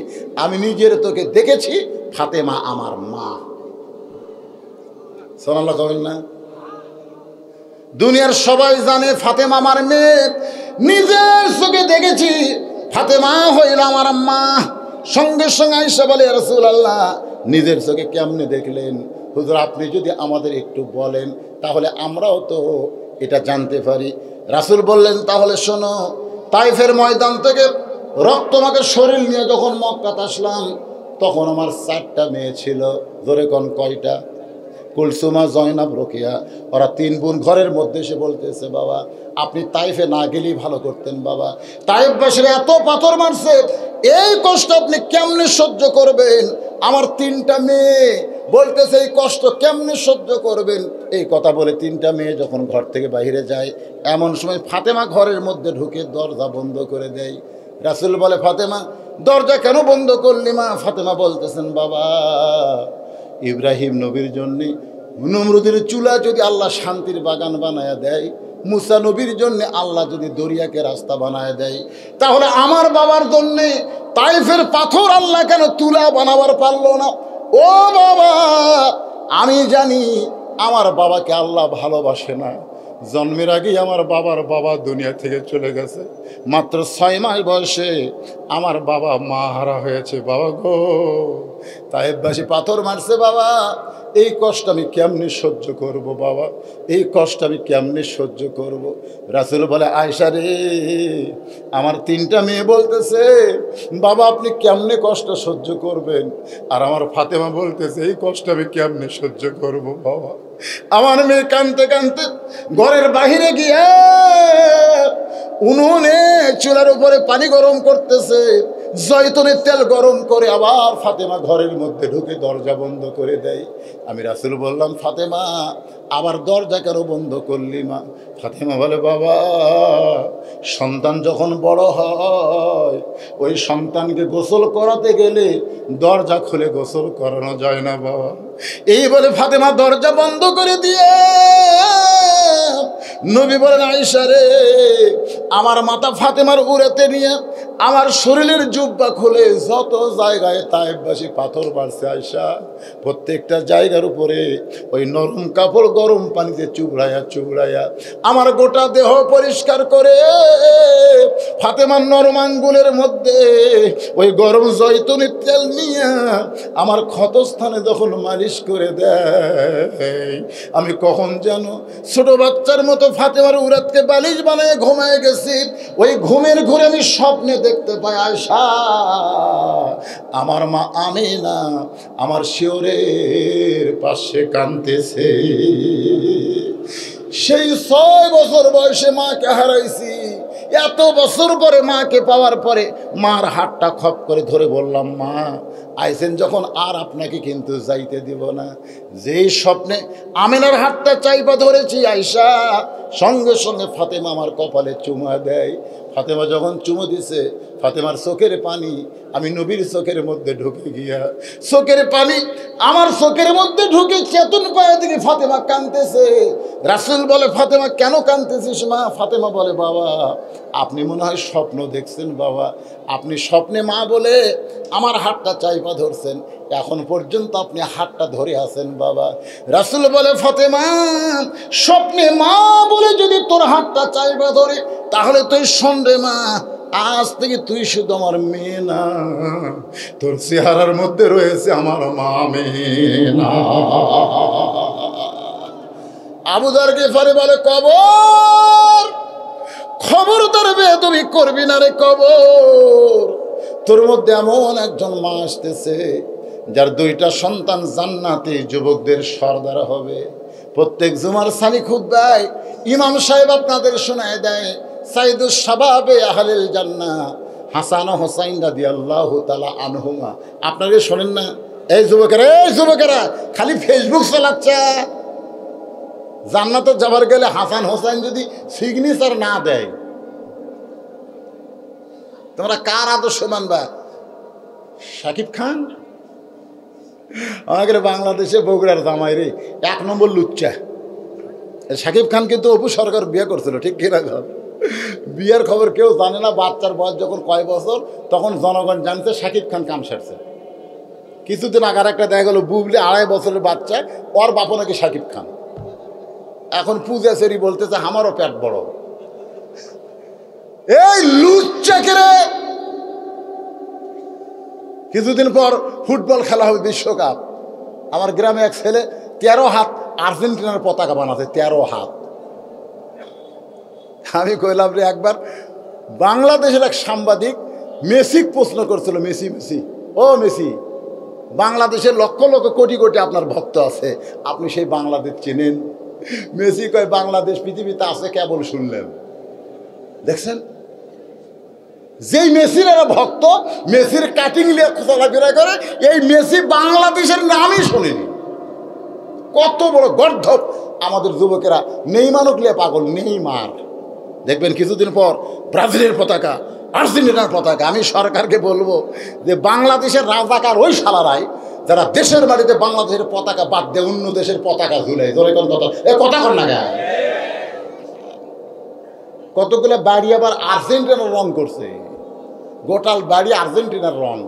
S1: আমি নিজের চোখে দেখেছি ফাতেমা আমার মা। সুবহানাল্লাহ কইল না? দুনিয়ার সবাই জানে ফাতেমা আমার মেয়ে, নিজের চোখে দেখেছি ফাতেমা হইল আমার মা। সঙ্গে সঙ্গে আয়েশা বলে, ইয়া রাসূলুল্লাহ নিজের চোখে কেমনে দেখলেন? হুজুর আপনি যদি আমাদের একটু বলেন তাহলে আমরাও তো এটা জানতে পারি। রাসূল বললেন, তাহলে শোনো, তাইফের ময়দান থেকে রক্তমাখা শরীর নিয়ে যখন মক্কাতে আসলাম তখন আমার 4টা মেয়ে ছিল। জোরে কোন কয়টা? কুলসুমা, জয়নাব, রোকেয়া, ওরা 3 বোন ঘরের মধ্যে এসে বলতেছে, বাবা আপনি তাইফে না গেলেই ভালো করতেন বাবা, তাইফবাসীরা এত পাথর মারছে, এই কষ্ট আপনি কেমনে সহ্য করবেন? আমার 3টা মেয়ে বলতেছে এই কষ্ট কেমনে সহ্য করবেন? এই কথা বলে 3টা মেয়ে যখন ঘর থেকে বাইরে যায়, এমন সময় ফাতেমা ঘরের মধ্যে ঢুকে দরজা বন্ধ করে দেয়। রাসূল বলে, ফাতেমা দরজা কেন বন্ধ করলি মা? ফাতেমা বলতেছেন, বাবা ইব্রাহিম নবীর জন্যে নমরুদের চুলা যদি আল্লাহ শান্তির বাগান বানায় দেয়, মুসা নবীর জন্য আল্লাহ যদি দরিয়াকে রাস্তা বানায় দেয়, তাহলে আমার বাবার জন্যে তাইফের পাথর আল্লাহ কেন তুলা বানাবার পারলো না? ও বাবা আমি জানি আমার বাবাকে আল্লাহ ভালোবাসে না। জন্মের আগেই আমার বাবার বাবা দুনিয়া থেকে চলে গেছে। মাত্র 6 মাস বয়সে আমার বাবা মা হারা হয়েছে। বাবা গো, তাইফবাসী পাথর মারছে বাবা, এই কষ্ট আমি কেমনে সহ্য করব বাবা, এই কষ্ট আমি কেমনে সহ্য করব? রাসূল বলে, আয়েশা রে আমার 3টা মেয়ে বলতেছে বাবা আপনি কেমনে কষ্ট সহ্য করবেন? আর আমার ফাতেমা বলতেছে এই কষ্ট আমি কেমনে সহ্য করব বাবা? আমার মেয়ে কাঁদতে কাঁদতে ঘরের বাহিরে গিয়ে উনুনে চুলার উপরে পানি গরম করতেছে, জয়তুনের তেল গরম করে আবার ফাতেমা ঘরের মধ্যে ঢুকে দরজা বন্ধ করে দেয়। আমি রাসূল বললাম, ফাতেমা আবার দরজা কেন বন্ধ করলি মা? ফাতেমা বলে, বাবা সন্তান যখন বড় হয় ওই সন্তানকে গোসল করাতে গেলে দরজা খুলে গোসল করানো যায় না বাবা। এই বলে ফাতেমা দরজা বন্ধ করে দিয়ে নবী বলেন, আয়েশা রে আমার মাথা ফাতেমার উড়াতে নিয়ে আমার শরীরের জুব্বা খুলে যত জায়গায় তাইফবাসী পাথর মারছে আয়েশা, প্রত্যেকটা জায়গার উপরে ওই নরম কাপড় গরম পানিতে চুবড়াইয়া চুবড়াইয়া আমার গোটা দেহ পরিষ্কার করে ফাতেমার নরম আঙ্গুলের মধ্যে ওই গরম জয়তুনের তেল নিয়ে আমার ক্ষতস্থানে যখন মালিশ করে দেয়, আমি কখন যেন ছোট বাচ্চার মতো ফাতেমার উরাতকে বালিশ বানায় ঘুমায় গেছি। ওই ঘুমের ঘুরে আমি স্বপ্নে দেখতে পাই আয়েশা আমার মা আমিনা আমার শিওরের পাশে কাঁদতেছে। সেই 6 বছর বয়সে মাকে হারাইছি, এত বছর পরে মাকে পাওয়ার পরে মার হাতটা খপ করে ধরে বললাম, মা আইসেন যখন আর আপনাকে কিন্তু যাইতে দিব না। যেই স্বপ্নে আমিনার হাতটা চাইপা ধরেছি আয়েশা, সঙ্গে সঙ্গে ফাতেমা আমার কপালে চুমা দেয়। ফাতেমা যখন চুমো দিছে, ফাতেমার চোখের পানি আমি নবীর চোখের মধ্যে ঢুকে গিয়া চোখের পানি আমার চোখের মধ্যে ঢুকে চেতন পায়ে দিকে ফাতেমা কাঁদতেছে। রাসূল বলে, ফাতেমা কেন কাঁদতেছিস মা? ফাতেমা বলে, বাবা আপনি মনে হয় স্বপ্ন দেখছেন বাবা, আপনি স্বপ্নে মা বলে আমার হাতটা চাইপা ধরছেন, এখন পর্যন্ত আপনি হাতটা ধরে আছেন বাবা। রাসূল বলে, ফাতেমা স্বপ্নে মা বলে যদি তোর হাতটা চাইপা ধরে তাহলে তুই শোন রে মা, আজ থেকে তুই শুধু আমার মেয়ে না, তোর চেহারার মধ্যে রয়েছে আমার মা আমিনা। আবু যর গিফারি বলে, কবর খবরদার বেয়াদবি করবি না রে কবর। তোর মধ্যে এমন একজন মা আসতেছে যার 2টা সন্তান জান্নাতি যুবকদের সর্দার হবে। প্রত্যেক জুমার সানি খুতবায় ইমাম সাহেব আপনাদের শোনায় দেয় সাইদুস শাবাবে আহলিল জান্নাহ হাসান ও হোসাইন রাদিয়াল্লাহু তাআলা আনহুমা। আপনারা শোনেন না? এই যুবকেরা খালি ফেসবুক চালাচ্ছে। জান্নাতে যাবার গেলে হাসান হোসাইন যদি সিগনেচার না দেয়, তোমরা কার আদর্শ মানবা? শাকিব খান? আমাদের বাংলাদেশে বগুড়ার জামাই রে 1 নম্বর লুচ্চা। শাকিব খান কিন্তু অপু সরকার বিয়ে করছিল, ঠিক কিনা? বিয়ের খবর কেউ জানে না। বাচ্চার বয়স যখন কয় বছর তখন জনগণ জানছে শাকিব খান কাম সারছে। কিছুদিন আগে একটা দেখা গেল বুবলি 2.5 বছরের বাচ্চা, ওর বাপও নাকি শাকিব খান। এখন পূজা সেরি বলতেছে আমারও পেট বড়। এই লুচ্চাকে রে, কিছুদিন পর ফুটবল খেলা হবে বিশ্বকাপ। আমার গ্রামে এক ছেলে 13 হাত আর্জেন্টিনার পতাকা বানাতে, 13 হাত। আমি কইলাম রে, একবার বাংলাদেশের এক সাংবাদিক মেসি প্রশ্ন করছিল, মেসি ও মেসি, বাংলাদেশের লক্ষ লক্ষ কোটি কোটি আপনার ভক্ত আছে, আপনি সেই বাংলাদেশ চেনেন? মেসি কয় বাংলাদেশ পৃথিবীতে আছে কেবল শুনলেন। দেখছেন, যেই মেসির এরা ভক্ত, মেসির কাটিং নিয়ে চলাফেরা করে, এই মেসি বাংলাদেশের নামই শোনেনি। কত বড় গর্ধব আমাদের যুবকেরা। নেইমারও নিয়ে পাগল, নেইমার। দেখবেন কিছুদিন পর ব্রাজিলের পতাকা, আর্জেন্টিনার পতাকা। আমি সরকারকে বলবো যে বাংলাদেশের রাজাকার ওই শালারাই যারা দেশের বাড়িতে বাংলাদেশের পতাকা বাদ দিয়ে অন্য দেশের পতাকা ঝুলে। কথা কর না, কতগুলো বাড়ি আবার আর্জেন্টিনার রং করছে, গোটাল বাড়ি আর্জেন্টিনার রং।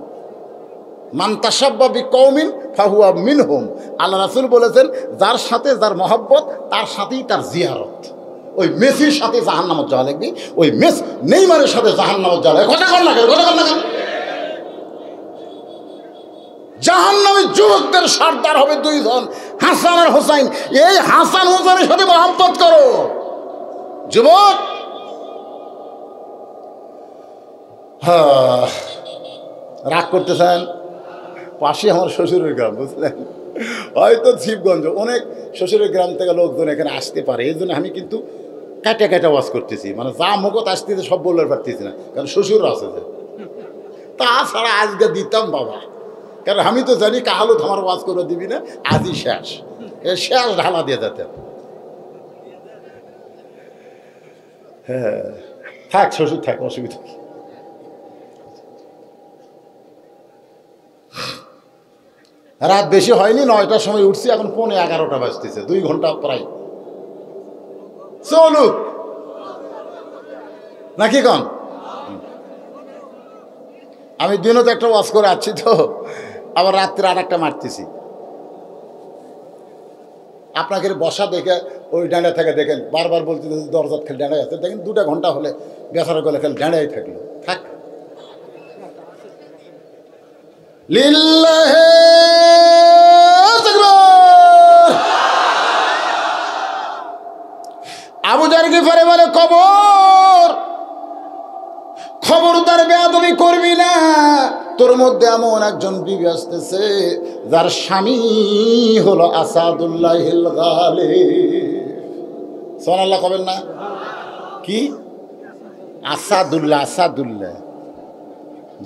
S1: মান তাশাব্বা বিকওমিন ফাহুয়া মিনহুম। আল্লাহ রাসূল বলেছেন, যার সাথে যার মহব্বত তার সাথেই তার জিয়ারত। ওই মেসির সাথে জাহান্নামত যাওয়া লাগবে, ওই নেইমারের সাথে জাহান্নামত যাওয়া লাগবে। কথা কর না কেন? জাহান্নামী যুবকদের সর্দার হবে 2 জন, হাসান আর হোসাইন। এই হাসান হোসেনের সাথে মহব্বত করো যুবক। রাগ করতেছেন? পাশে আমার শ্বশুরের গ্রাম, বুঝলেন? হয়তো শিবগঞ্জ, অনেক শ্বশুরের গ্রাম থেকে লোকজন এখানে আসতে পারে। এই জন্য আমি কিন্তু কাটা ওয়াজ করতেছি, মানে যা মুখত আসতেছে সব বলতে পারতেছি না, কারণ শ্বশুর আছে যে। তাছাড়া আজকে দিতাম বাবা, কারণ আমি তো জানি কাহালো আমার ওয়াজ করে দিবি না, আজই শেষ ঢালা দিয়ে যেতে। হ্যাঁ থাক, শ্বশুর থাক, অসুবিধা কি। রাত বেশি হয়নি, 9টার সময় উঠছি, এখন 11:15 বাজতেছে, 2 ঘন্টা প্রায়। চলুক নাকি কন? আমি দিনও তো একটা ওয়াজ করে আসছি, তো আবার রাত্রে আর একটা মারতেছি। আপনাকে বসা দেখে ওই ডাঁড়া থেকে দেখেন, বারবার বলতে দরজাত খেলে ডাঁড়াই আছে, দেখেন 2 ঘন্টা হলে বেসারা গলে খেলে ডাঁড়াই থাকলো। থাক, লিল্লাহে তাকবীর। আবু জার গিফারি বলে, খবরদার বেয়াদবি করবি না। তোর মধ্যে এমন একজন বিবি আসতেছে যার স্বামী হলো আসাদুল্লাহিল গালিব। সুবহানাল্লাহ কবেন না? কি আসাদুল্লাহ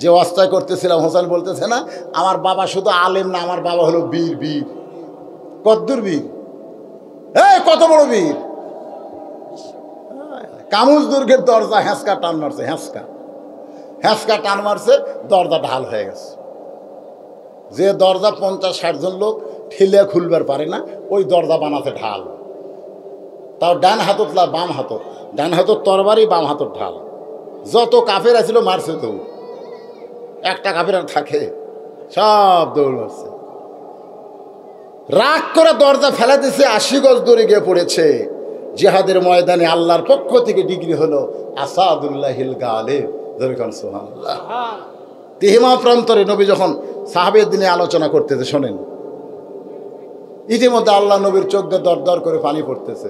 S1: যে অস্তায় করতেছিলাম, হোসেন বলতেছে না, আমার বাবা শুধু আলেম না, আমার বাবা হলো বীর। কদ্দুর বীর? কত বড় বীর! কামুজ দুর্গের দরজা হ্যাঁচকা টান মারছে, হ্যাঁচকা টান মারছে, দরজা ঢাল হয়ে গেছে। যে দরজা 50-60 জন লোক ঠেলে খুলবার পারে না, ওই দরজা বানাতে ঢাল। তাও ডান হাতত বাম হাতত, ডান হাতত তরবারি, বাম হাতত ঢাল। যত কাফের আছিল মারছে, তো একটা কাফের আর থাকে, সব দৌড় মারছে। রাগ করে দরজা ফেলা দিছে, 80 গজ দূরে গিয়ে পড়েছে। জিহাদের ময়দানে আল্লাহর পক্ষ থেকে ডিগ্রি হলো আসাদুল্লাহিল গালিব। সুবহানাল্লাহ। তিহিমা প্রান্তরে নবী যখন সাহাবের দিনে আলোচনা করতেছে, শোনেন, ইতিমধ্যে আল্লাহ নবীর চোখ দিয়ে দর দর করে পানি পড়তেছে।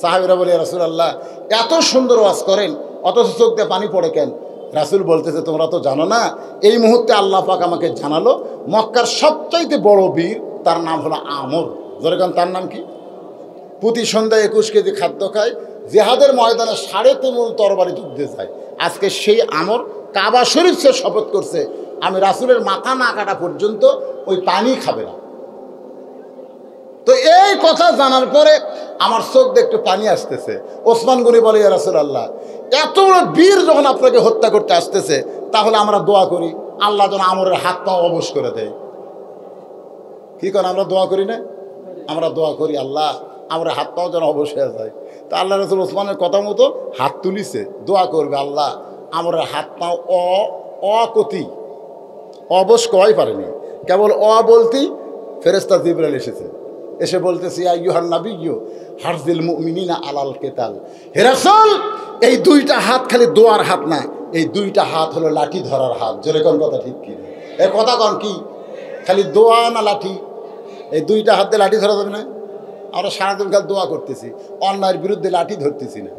S1: সাহাবীরা বলে রাসূলুল্লাহ এত সুন্দর ওয়াজ করেন অথচ চোখ দিয়ে পানি পড়ে কেন? রাসূল বলতেছে তোমরা তো জানো না, এই মুহূর্তে আল্লাহ পাক আমাকে জানালো মক্কার সবচাইতে বড় বীর তার নাম হলো আমর। যেরকম তার নাম কি? প্রতি সন্ধ্যায় 21 কেজি খাদ্য খায়, জিহাদের ময়দানে 3.5 মণ তরবারি যুদ্ধে যায়। আজকে সেই আমর কাবা শরীফ সে শপথ করছে আমি রাসূলের মাথা না কাটা পর্যন্ত ওই পানি খাবে না। তো এই কথা জানার পরে আমার চোখ দিয়ে একটু পানি আসতেছে। ওসমান গনি বলে ইয়া রাসূলুল্লাহ এত বড় বীর যখন আপনাকে হত্যা করতে আসতেছে তাহলে আমরা দোয়া করি আল্লাহ যেন আমরের হাত পা অবশ করে দেয়। কি করেন আমরা দোয়া করি না? আমরা দোয়া করি আল্লাহ আমার হাত পাও যেন অবশ হয়ে যায়। তা আল্লাহ রাসূল ওসমানের কথা মতো হাত তুলিছে, দোয়া করবে আল্লাহ আমার হাত পাও অকতি অবশ কয় পারেনি, কেবল বলতেই ফেরেশতা জিবরাইল এসেছে, এসে বলতেছে আইয়ুহান নাবিয়্যু হারজিল মুমিনিনা আলাল কিতাল। হে রাসূল এই দুইটা হাত খালি দোয়ার হাত না, এই দুইটা হাত হলো লাঠি ধরার হাত। জোরে কোন কথা ঠিক কি? এ কথা কোন কি? খালি দোয়া না লাঠি? এই দুইটা হাত দিয়ে লাঠি ধরা যাবে না? আমরা সারাদিন কাল দোয়া করতেছি, অন্যায়ের বিরুদ্ধে লাঠি ধরতেছি না।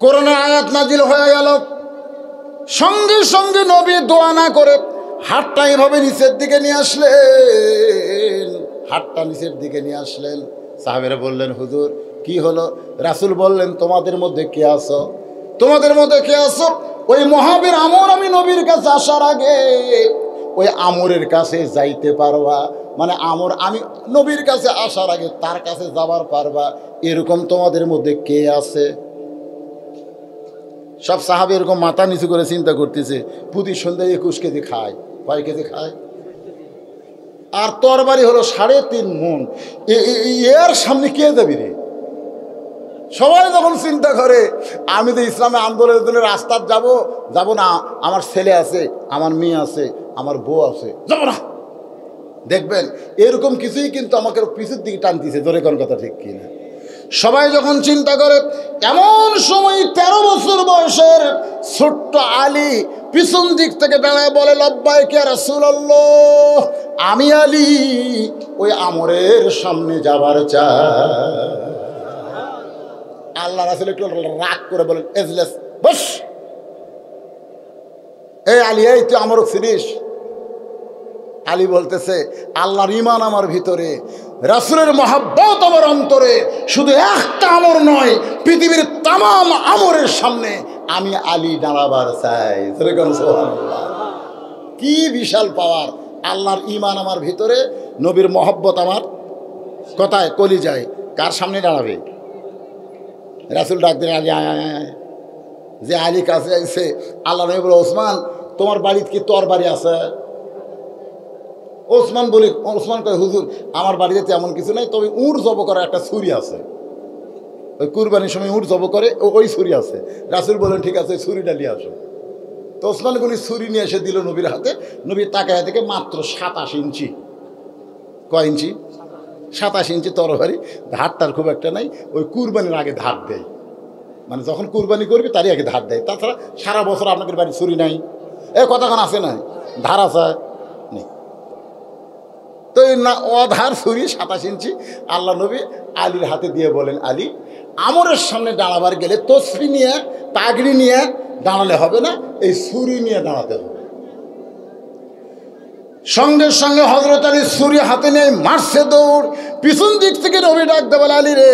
S1: কোরআনের আয়াত নাজিল হয়ে গেল, সঙ্গে সঙ্গে নবী দোয়া না করে হাতটা এভাবে নিচের দিকে নিয়ে আসলেন, হাতটা নিচের দিকে নিয়ে আসলেন। সাহাবেরা বললেন হুজুর কি হলো? রাসূল বললেন তোমাদের মধ্যে কে আছো? তোমাদের মধ্যে কে আছো? ওই মহাবীর আমর আমি নবীর কাছে আসার আগে ওই আমরের কাছে যাইতে পারবা, মানে আমর আমি নবীর কাছে আসার আগে তার কাছে যাবার পারবা, এরকম তোমাদের মধ্যে কে আছে? সব সাহাবী এরকম মাথা নিচু করে চিন্তা করতেছে। প্রতি সন্ধ্যায় 21 কেজি খায়, কয় কেজি খায়? আর তরবারি হলো 3.5 মণ। এর সামনে কে যাবি রে? সবাই যখন চিন্তা করে আমি তো ইসলামে আন্দোলনের জন্য রাস্তার যাব না, আমার ছেলে আছে, আমার মেয়ে আছে, আমার বউ আছে, যাব না। দেখবেন এরকম কিছুই কিন্তু আমাকে পিছুর দিকে টানতেছে। জোরে কোন কথা ঠিক কিনা? সবাই যখন চিন্তা করে এমন সময় 13 বছর বয়সের ছোট্ট আলী পিছন দিক থেকে দাঁড়ায় বলে লব্বাইক ইয়া রাসূলুল্লাহ আমি আলী ওই আমরের সামনে যাবার চাই। আল্লাহ রাসূল একটু রাগ করে বলেন এজলেস বস। এই আলী এই তুই আমর ছিলিস? আলী বলতেছে আল্লাহর ঈমান আমার ভিতরে, রাসূলের মহব্বত আমার অন্তরে, শুধু একটা আমর নয় পৃথিবীর तमाम আমরের সামনে আমি আলী দাঁড়াবার চাই। সুবহানাল্লাহ, কি বিশাল পাওয়ার! আল্লাহর ঈমান আমার ভিতরে, নবীর মহব্বত আমার কথায় কলিজায়। কার সামনে দাঁড়াবে? রাসূল ডাক দিলেন আলী আয় আয় আয়। যে আলী কাছে আইছে আল্লাহ নবী বলে ওসমান তোমার বাড়িতে কি তরবারি আছে? ওসমান কয় হুজুর আমার বাড়িতে তেমন কিছু নাই, তবে উট জব করার একটা ছুরি আছে, ওই কুরবানির সময় উট জব করে ওই ছুরি আছে। রাসূল বলেন ঠিক আছে ছুরিটা নিয়ে আসো। তো ওসমান গনি ছুরি নিয়ে এসে দিল নবীর হাতে। নবীর তাকায় থেকে মাত্র 27 ইঞ্চি। কয় ইঞ্চি? 27 ইঞ্চি তরবারি। ধারটার খুব একটা নাই, ওই কুরবানির আগে ধার দেয়, মানে যখন কুরবানি করবি তারই আগে ধার দেয়। তাছাড়া সারা বছর আপনাদের বাড়ি ছুরি নাই, এ কথাখান আছে না? ধার আছে নেই। তো না অধার ছুরি 27 ইঞ্চি আল্লাহ নবী আলীর হাতে দিয়ে বলেন আলী আমরের সামনে দাঁড়াবার গেলে তসবি নিয়ে পাগড়ি নিয়ে দাঁড়ালে হবে না, এই ছুরি নিয়ে দাঁড়াতে হবে। সঙ্গে সঙ্গে হযরত আলী ছুরি হাতে নিয়ে মারছে দৌড়। পিছন দিক থেকে নবী ডাকতে বলে আলী রে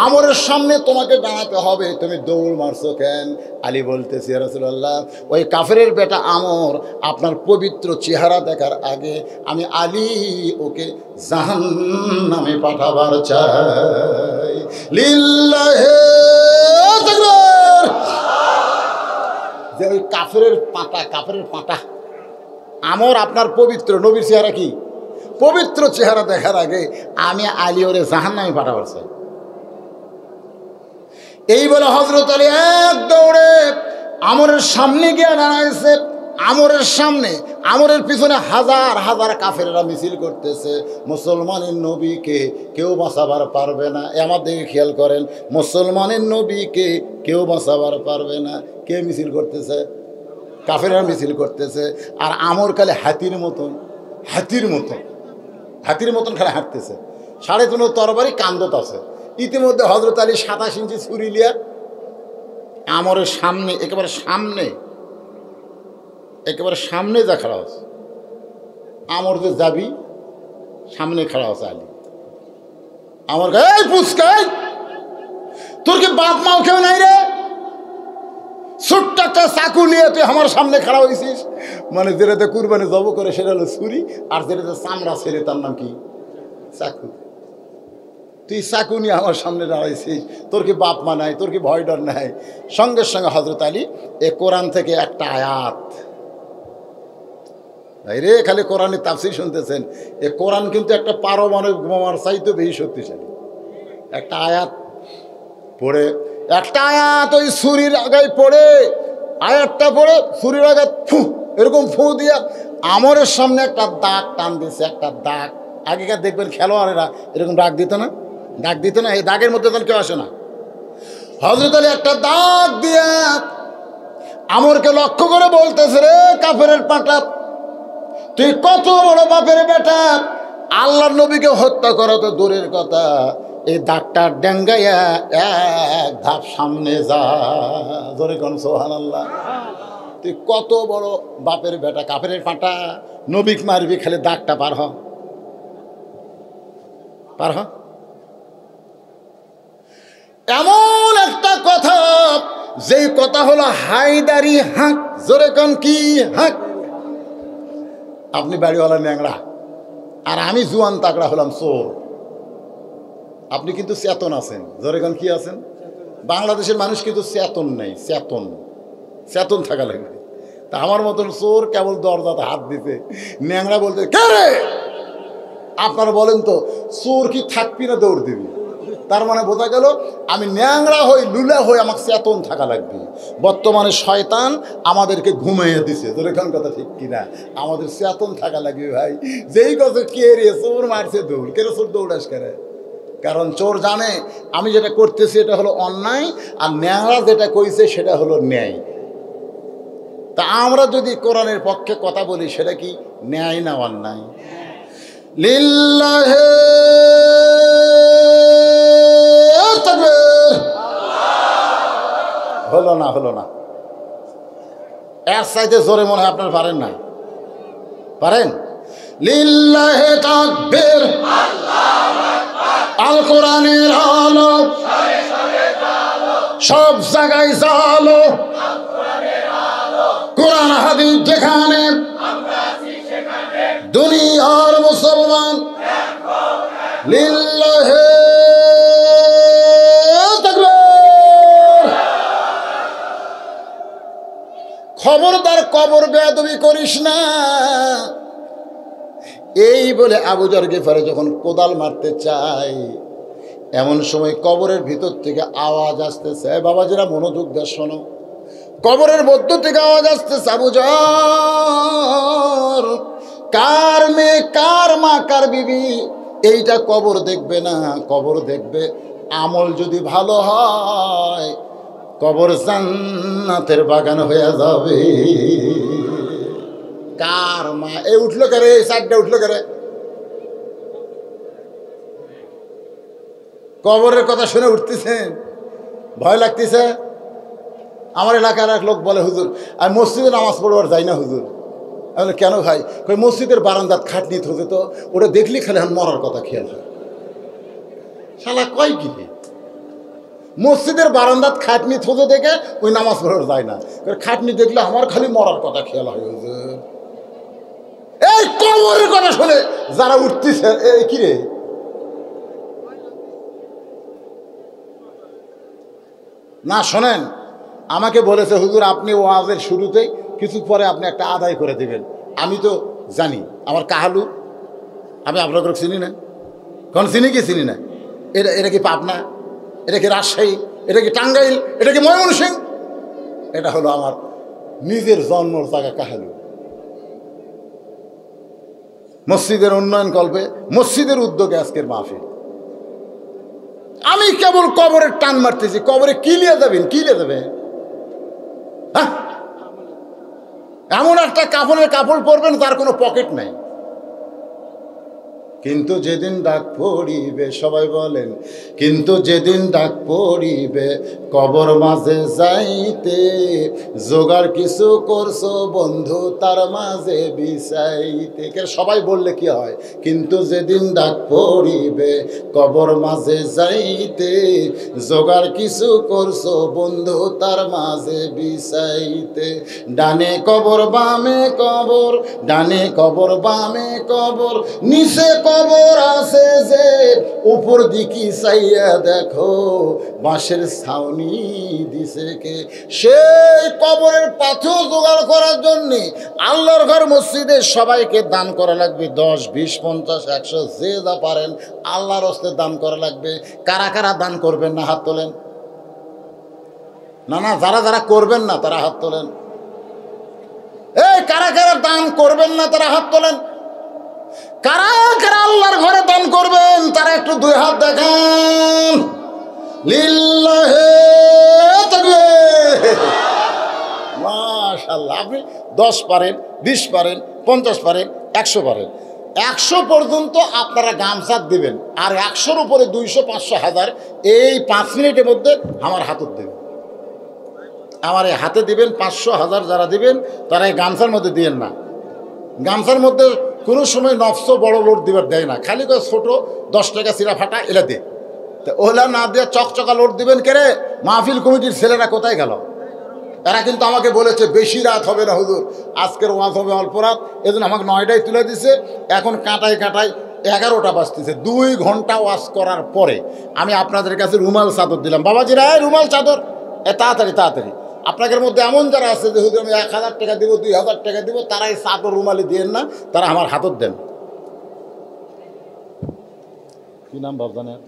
S1: আমরের সামনে তোমাকে দাঁড়াতে হবে, তুমি দৌড় মারছো কেন? আলী বলতেছে ইয়া রাসূলুল্লাহ ওই কাফেরের বেটা আমর আপনার পবিত্র চেহারা দেখার আগে আমি আলী ওকে জাহান্নামে পাঠাবার চাই। লিল্লাহি তাকবীর। যে ওই কাফেরের পাটা আমর আপনার পবিত্র নবীর চেহারা কি পবিত্র চেহারা দেখার আগে আমি আলী ওরে জাহান্নামে পাঠাবার চাই। এই বলে হযরত আলী এক দৌড়ে আমরের সামনে গিয়ে দাঁড়াইছে। আমরের সামনে, আমরের পিছনে হাজার হাজার কাফেররা মিছিল করতেছে। মুসলমানের নবীকে কেউ বাঁচাবার পারবে না। আমার দিকে খেয়াল করেন, মুসলমানের নবীকে কেউ বাঁচাবার পারবে না। কে মিছিল করতেছে? কাফেররা মিছিল করতেছে। আর আমর কালে হাতির মতন খালি হাঁটতেছে। 3.5 তরবারি কান্দত আছে। ইতিমধ্যে হযরত আলী 27 ইঞ্চি ছুরি লিয়া আমরের সামনে, একেবারে সামনে যা খাড়া আছে। আমর যে যাবি সামনে খাড়া আছে আলী। আমার এই পুচকাই, তোর কি বাপ মাও কেউ নাই রে? ছোট্ট একটা চাকু নিয়ে তুই আমার সামনে খাড়া হয়েছিস। মানে যেটাতে কুরবানি জব করে সেটা হলো ছুরি, আর যেটাতে চামড়া ছেড়ে তার নাম কি? চাকু। তুই চাকু নিয়ে আমার সামনে দাঁড়াইছিস, তোর কি বাপ মা নাই? তোর কি ভয় ডর নাই? সঙ্গে সঙ্গে হযরত আলী এ কোরআন থেকে একটা আয়াত, রে খালি কোরআনের তাফসীর শুনতেছেন, এ কোরআন কিন্তু একটা পারমাণবিক বোমার চাইতে বেশি শক্তিশালী। একটা আয়াত পড়ে, একটা আয়াত ওই ছুরির আগায় পড়ে, আয়াতটা পড়ে ছুরির আগায় ফু এরকম ফু দিয়া আমরের সামনে একটা দাগ টান দিছে। একটা দাগ, আগেকার দেখবেন খেলোয়াড়েরা এরকম দাগ দিত না? দাগ দিত না? এই দাগের মধ্যে তখন কেউ আসে না। হযরত আলী একটা দাগ দিয়া আমরকে লক্ষ্য করে বলতেছে, রে কাফেরের পাটা, তুই কত বড় বাপের বেটা! আল্লাহর নবীকে হত্যা করা তো দূরের কথা, এই দাগটা ডেঙ্গাইয়া এক ধাপ সামনে যা। জোরে কোন সুবহানাল্লাহ। তুই কত বড় বাপের বেটা, কাফেরের পাটা, নবীক মারবি, খালি দাগটা পার হ। এমন একটা কথা, যেই কথা হলো হায়দারি হাক। জোরে কোন কি হাক? আপনি বাড়িওয়ালা ন্যাংরা, আর আমি জুয়ান তাগড়া হলাম চোর। আপনি কিন্তু চেতন আছেন। জোরে কোন কি আছেন? বাংলাদেশের মানুষ কিন্তু চেতন নেই। চেতন থাকা লাগবে। তা আমার মতন চোর কেবল দরজাতে হাত দিতে, ন্যাংরা বলতে, কে রে? আপনারা বলেন তো, চোর কি থাকবি না দৌড় দিবি? তার মানে বোঝা গেল আমি ন্যাংরা হই, লুলা হই, আমাকে চেতন থাকা লাগবে। বর্তমানে শয়তান আমাদেরকে ঘুমাইয়ে দিছে। তোর এখান কথা ঠিক কিনা? আমাদের চেতন থাকা লাগবে ভাই। যেই কথা কে রে চোর মারছে দৌড়, কেন চোর দৌড়াস করে? কারণ চোর জানে আমি যেটা করতেছি এটা হলো অন্যায়, আর ন্যাংরা যেটা কইছে সেটা হলো ন্যায়। তা আমরা যদি কোরআনের পক্ষে কথা বলি, সেটা কি ন্যায় না অন্যায়? লিল্লাহে তাকবীর। হলো না। এর চাইতে জোরে মনে হয় আপনারা পারেন না? পারেন? লিল্লাহে তাকবীর, আল কোরআনের আলো সব জায়গায় জালো, কোরআন হাদিস যেখানে, দুনিয়ার মুসলমান লিল্লাহে তাকবীর। খবরদার কবর বেয়াদবি করিস না। এই বলে আবু যর গিফারি যখন কোদাল মারতে চায়, এমন সময় কবরের ভিতর থেকে আওয়াজ আসতেছে। বাবাজিরা মনোযোগ দিয়ে শোনো, কবরের মধ্য থেকে আওয়াজ আসতেছে, আবু যর, কার মেয়ে, কার মা, কার বিবি, এইটা কবর দেখবে না। কবর দেখবে আমল যদি ভালো হয়, কবর জান্নাতের বাগান হয়ে যাবে। কার মা? এই উঠলো করে, এই সাইডটা উঠলো করে। কবরের কথা শুনে উঠতেছেন, ভয় লাগতেছে। আমার এলাকার এক লোক বলে, হুজুর আমি মসজিদে নামাজ পড়বার যাই না হুজুর। আমি বলি, কেন ভাই? কই মসজিদের বারান্দাত খাটনি থতে, তো ওটা দেখলি খালি এখন মরার কথা খেয়াল হয়। শালা কয় কি? মসজিদের বারান্দাত খাটনি থতে দেখে ওই নামাজ পড়বার যায় না। খাটনি দেখলে আমার খালি মরার কথা খেয়াল হয় হুজুর। এই কবরের কথা শুনে যারা উঠতেছে, এই কি রে? না শোনেন, আমাকে বলেছে হুজুর আপনি ওয়াজের শুরুতেই কিছু পরে আপনি একটা আদায় করে দেবেন। আমি তো জানি, আমার কাহালু, আমি আপনাকে চিনি না। কোন চিনি কি চিনি না? এটা কি পাবনা? এটা কি রাজশাহী? এটা কি টাঙ্গাইল? এটা কি ময়মনসিংহ? এটা হলো আমার নিজের জন্মর জায়গা কাহালু। মসজিদের উন্নয়ন কল্পে, মসজিদের উদ্যোগে আজকের মাহফিল। আমি কেবল কবরের টান মারতেছি। কবরে কি লিয়ে যাবেন? কি লিয়ে যাবে? হ্যাঁ, এমন একটা কাপড়ের কাপড় পরবেন তার কোনো পকেট নাই। কিন্তু যেদিন ডাক পড়িবে, সবাই বলেন, কিন্তু যেদিন ডাক পড়িবে কবর মাঝে যাইতে, জোগাড় কিছু করছো বন্ধু তার মাঝে বিছাইতে। সবাই বললে কি হয়? কিন্তু যেদিন ডাক পড়িবে কবর মাঝে যাইতে, জোগাড় কিছু করছো বন্ধু তার মাঝে বিছাইতে। ডানে কবর বামে কবর, ডানে কবর বামে কবর, নিচে কবর আছে যে, উপর দিকে চাইয়া দেখো বাঁশের ছাউনি দিছে কে। সেই কবরের পাথর জোগাড় করার জন্য আল্লাহর ঘর মসজিদে সবাইকে দান করা লাগবে, 10, 20, 50, 100 যে যা পারেন আল্লাহর হস্তে দান করা লাগবে। কারা কারা দান করবেন না হাত তোলেন? না না, যারা যারা করবেন না তারা হাত তোলেন। এই কারা কারা দান করবেন না তারা হাত তোলেন। কারা কারা আল্লাহর ঘরে দান করবেন তারা একটু 2 হাত দেখান। লিল্লাহে তাকবীর। মাশাআল্লাহ। আপনি 10 পারেন, 20 পারেন, 50 পারেন, 100 পারেন, 100 পর্যন্ত আপনারা গামছা দিবেন। আর 100-র উপরে 200, 500, 1000 এই 5 মিনিটের মধ্যে আমার হাতত দেবেন। আমার এই হাতে দিবেন। 500, 1000 যারা দিবেন তারা এই গামছার মধ্যে দিয়েন না। গামছার মধ্যে কোনো সময় নফস বড় লোড দিবার দেয় না, খালি করে ছোটো 10 টাকা চিরা ফাটা এলা দে। তো ওলা না দিয়ে চকচকা লোড দিবেন। কেরে মাহফিল কমিটির ছেলেরা কোথায় গেল? এরা কিন্তু আমাকে বলেছে বেশি রাত হবে না হুজুর, আজকের ওয়াজ হবে অল্প রাত, এজন্য আমাকে 9টায় তুলে দিছে। এখন কাঁটায় কাঁটায় 11টা বাজতেছে। 2 ঘন্টা ওয়াজ করার পরে আমি আপনাদের কাছে রুমাল চাদর দিলাম। বাবাজিরা রুমাল চাদর তাড়াতাড়ি তাড়াতাড়ি। আপনাদের মধ্যে এমন যারা আছে যে হুজুর আমি 1000 টাকা দিব, 2000 টাকা দিব, তারা এই চাদর রুমালি দিয়েন না, তারা আমার হাতত দেন। কি নাম বাবজানের?